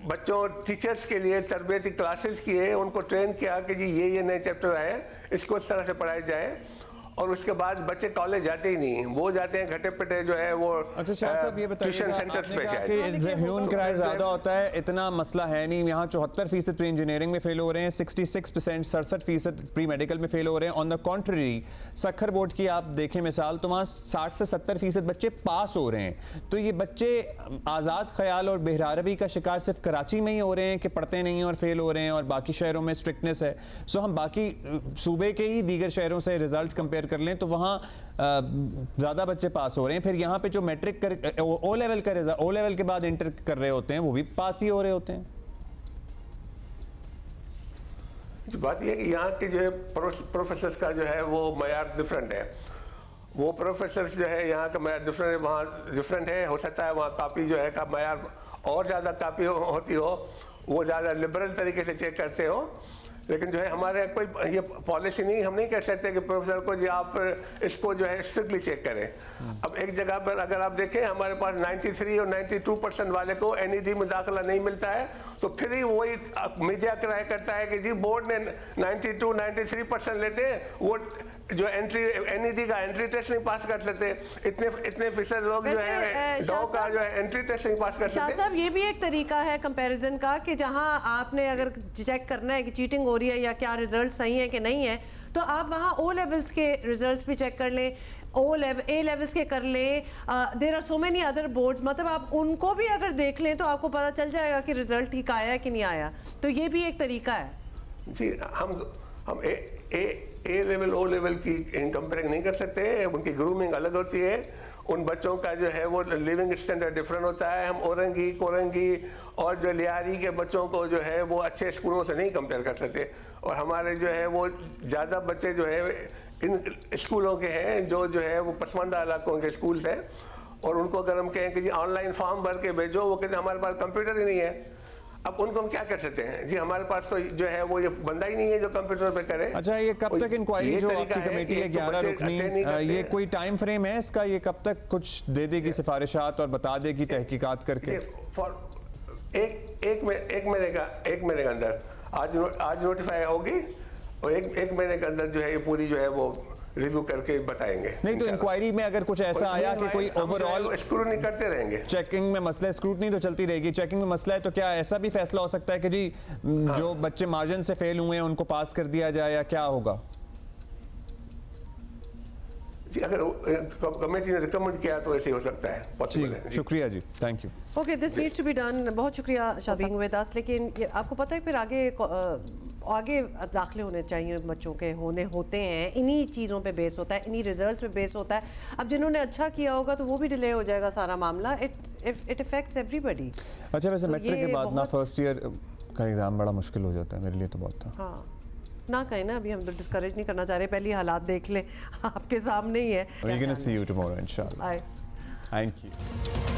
बच्चों टीचर्स के लिए तरबियती क्लासेस किए, उनको ट्रेन किया कि जी ये नए चैप्टर आए, इसको इस तरह से पढ़ाया जाए। और उसके बाद बच्चे कॉलेज जाते ही नहीं, वो जाते हैं घटे पिटे जो है वो ट्यूशन सेंटर्स पे जाते। ह्यूमन क्राई ज्यादा होता है, इतना मसला है नहीं। यहाँ 74% प्री इंजीनियरिंग में फेल हो रहे हैं, 66% 67% प्री मेडिकल में फेल हो रहे हैं। On the contrary Sukkur board की आप देखें मिसाल, तो वहाँ 60 से 70% बच्चे पास हो रहे हैं। तो ये बच्चे आज़ाद ख्याल और बेहरारवी का शिकार सिर्फ कराची में ही हो रहे हैं कि पढ़ते नहीं और फेल हो रहे हैं, और बाकी शहरों में स्ट्रिक्टनेस है। सो हम बाकी सूबे के ही दीगर शहरों से रिजल्ट कंपेयर कर लें तो वहाँ ज़्यादा बच्चे पास हो रहे हैं। फिर यहाँ पे जो मैट्रिक कर ओ लेवल का रिजल्ट, ओ लेवल के बाद इंटर कर रहे होते हैं, वो भी पास ही हो रहे होते हैं। बात यह है कि यहाँ के जो है प्रोफेसर्स का जो है वो मयार डिफरेंट है। वो प्रोफेसर्स जो है यहाँ का मयार डिफरेंट है, वहाँ डिफरेंट है। हो सकता है वहाँ कापी जो है का मयार और ज़्यादा कापी होती हो, वो ज़्यादा लिबरल तरीके से चेक करते हो। लेकिन जो है हमारे कोई ये पॉलिसी नहीं, हम नहीं कह सकते कि प्रोफेसर को जी आप इसको जो है स्ट्रिक्टली चेक करें। अब एक जगह पर अगर आप देखें हमारे पास 93 और 92% वाले को NED में दाखिला नहीं मिलता है, तो फिर ही वही मीडिया क्राई करता है कि जी बोर्ड ने 92-93% लेते हैं, वो जो NED का एंट्री टेस्ट नहीं पास कर लेते। इतने फीसद लोग जो है डॉ का जो है एंट्री टेस्ट नहीं पास कर सकते। शाह साहब, ये भी एक तरीका है कंपैरिजन का कि जहां आपने अगर चेक करना है कि चीटिंग हो रही है या क्या रिजल्ट सही है कि नहीं है, तो आप वहाँ ओ लेवल्स के रिजल्ट्स भी चेक कर लें, ए लेवल्स के कर लें, there are so many other boards, मतलब आप उनको भी अगर देख लें तो आपको पता चल जाएगा कि रिजल्ट ठीक आया है कि नहीं आया। तो ये भी एक तरीका है जी। हम ए लेवल ओ लेवल की कंपेयरिंग नहीं कर सकते, उनकी ग्रूमिंग अलग होती है, उन बच्चों का जो है वो लिविंग स्टैंडर्ड डिफरेंट होता है। हम औरंगी कोरंगी और जो लियारी के बच्चों को जो है वो अच्छे स्कूलों से नहीं कंपेयर कर सकते, और हमारे जो है वो ज़्यादा बच्चे जो है इन स्कूलों के हैं जो है वो पसमानदा इलाकों के स्कूल्स हैं, और उनको अगर हम कहें कि जी ऑनलाइन फॉर्म भर के भेजो, वो कहते हैं हमारे पास कंप्यूटर ही नहीं है। अब उनको हम क्या कर सकते हैं जी, हमारे पास तो जो है वो ये बंदा ही नहीं है जो कंप्यूटर पे करे। अच्छा, ये कब तक इंक्वायरी जो आपकी कमेटी है 11 रुकनी, ये कोई टाइम फ्रेम है इसका, ये कब तक कुछ दे देगी सिफारिशात और बता देगी तहकीकात करके? एक महीने के अंदर आज नोटिफाई होगी, और एक महीने के अंदर जो है ये पूरी जो है वो रिव्यू करके बताएंगे। नहीं तो इंक्वायरी में अगर कुछ ऐसा आया कि कोई ओवरऑल स्क्रूटनी करते रहेंगे, चेकिंग में मसला, स्क्रूटनी तो चलती रहेगी, चेकिंग में मसला है, तो क्या ऐसा भी फैसला हो सकता है कि जी जो बच्चे मार्जिन से फेल हुए हैं उनको पास कर दिया जाए, या क्या होगा? जी अगर कमेटी ने रिकमेंड किया तो ऐसे हो सकता है, पॉसिबल है। शुक्रिया जी, thank you. Okay, this needs to be done. बहुत शुक्रिया शाबीग विद अस। लेकिन आपको पता है फिर आगे दाखिले होने चाहिए बच्चों के, होते हैं, इन्हीं चीज़ों पे बेस होता है, इन्हीं रिजल्ट्स पे बेस होता है। अब जिन्होंने अच्छा किया होगा तो वो भी डिले हो जाएगा सारा मामला। It affects everybody. अच्छा, वैसे मैट्रिक के बाद ना फर्स्ट ईयर का एग्ज़ाम बड़ा मुश्किल हो जाता है, मेरे लिए तो बहुत था। हाँ ना कहें ना, अभी हम तो डिस्करेज नहीं करना चाह रहे, पहले हालात देख ले, आपके सामने ही है। We're gonna see you tomorrow, inshallah. Bye. Thank you.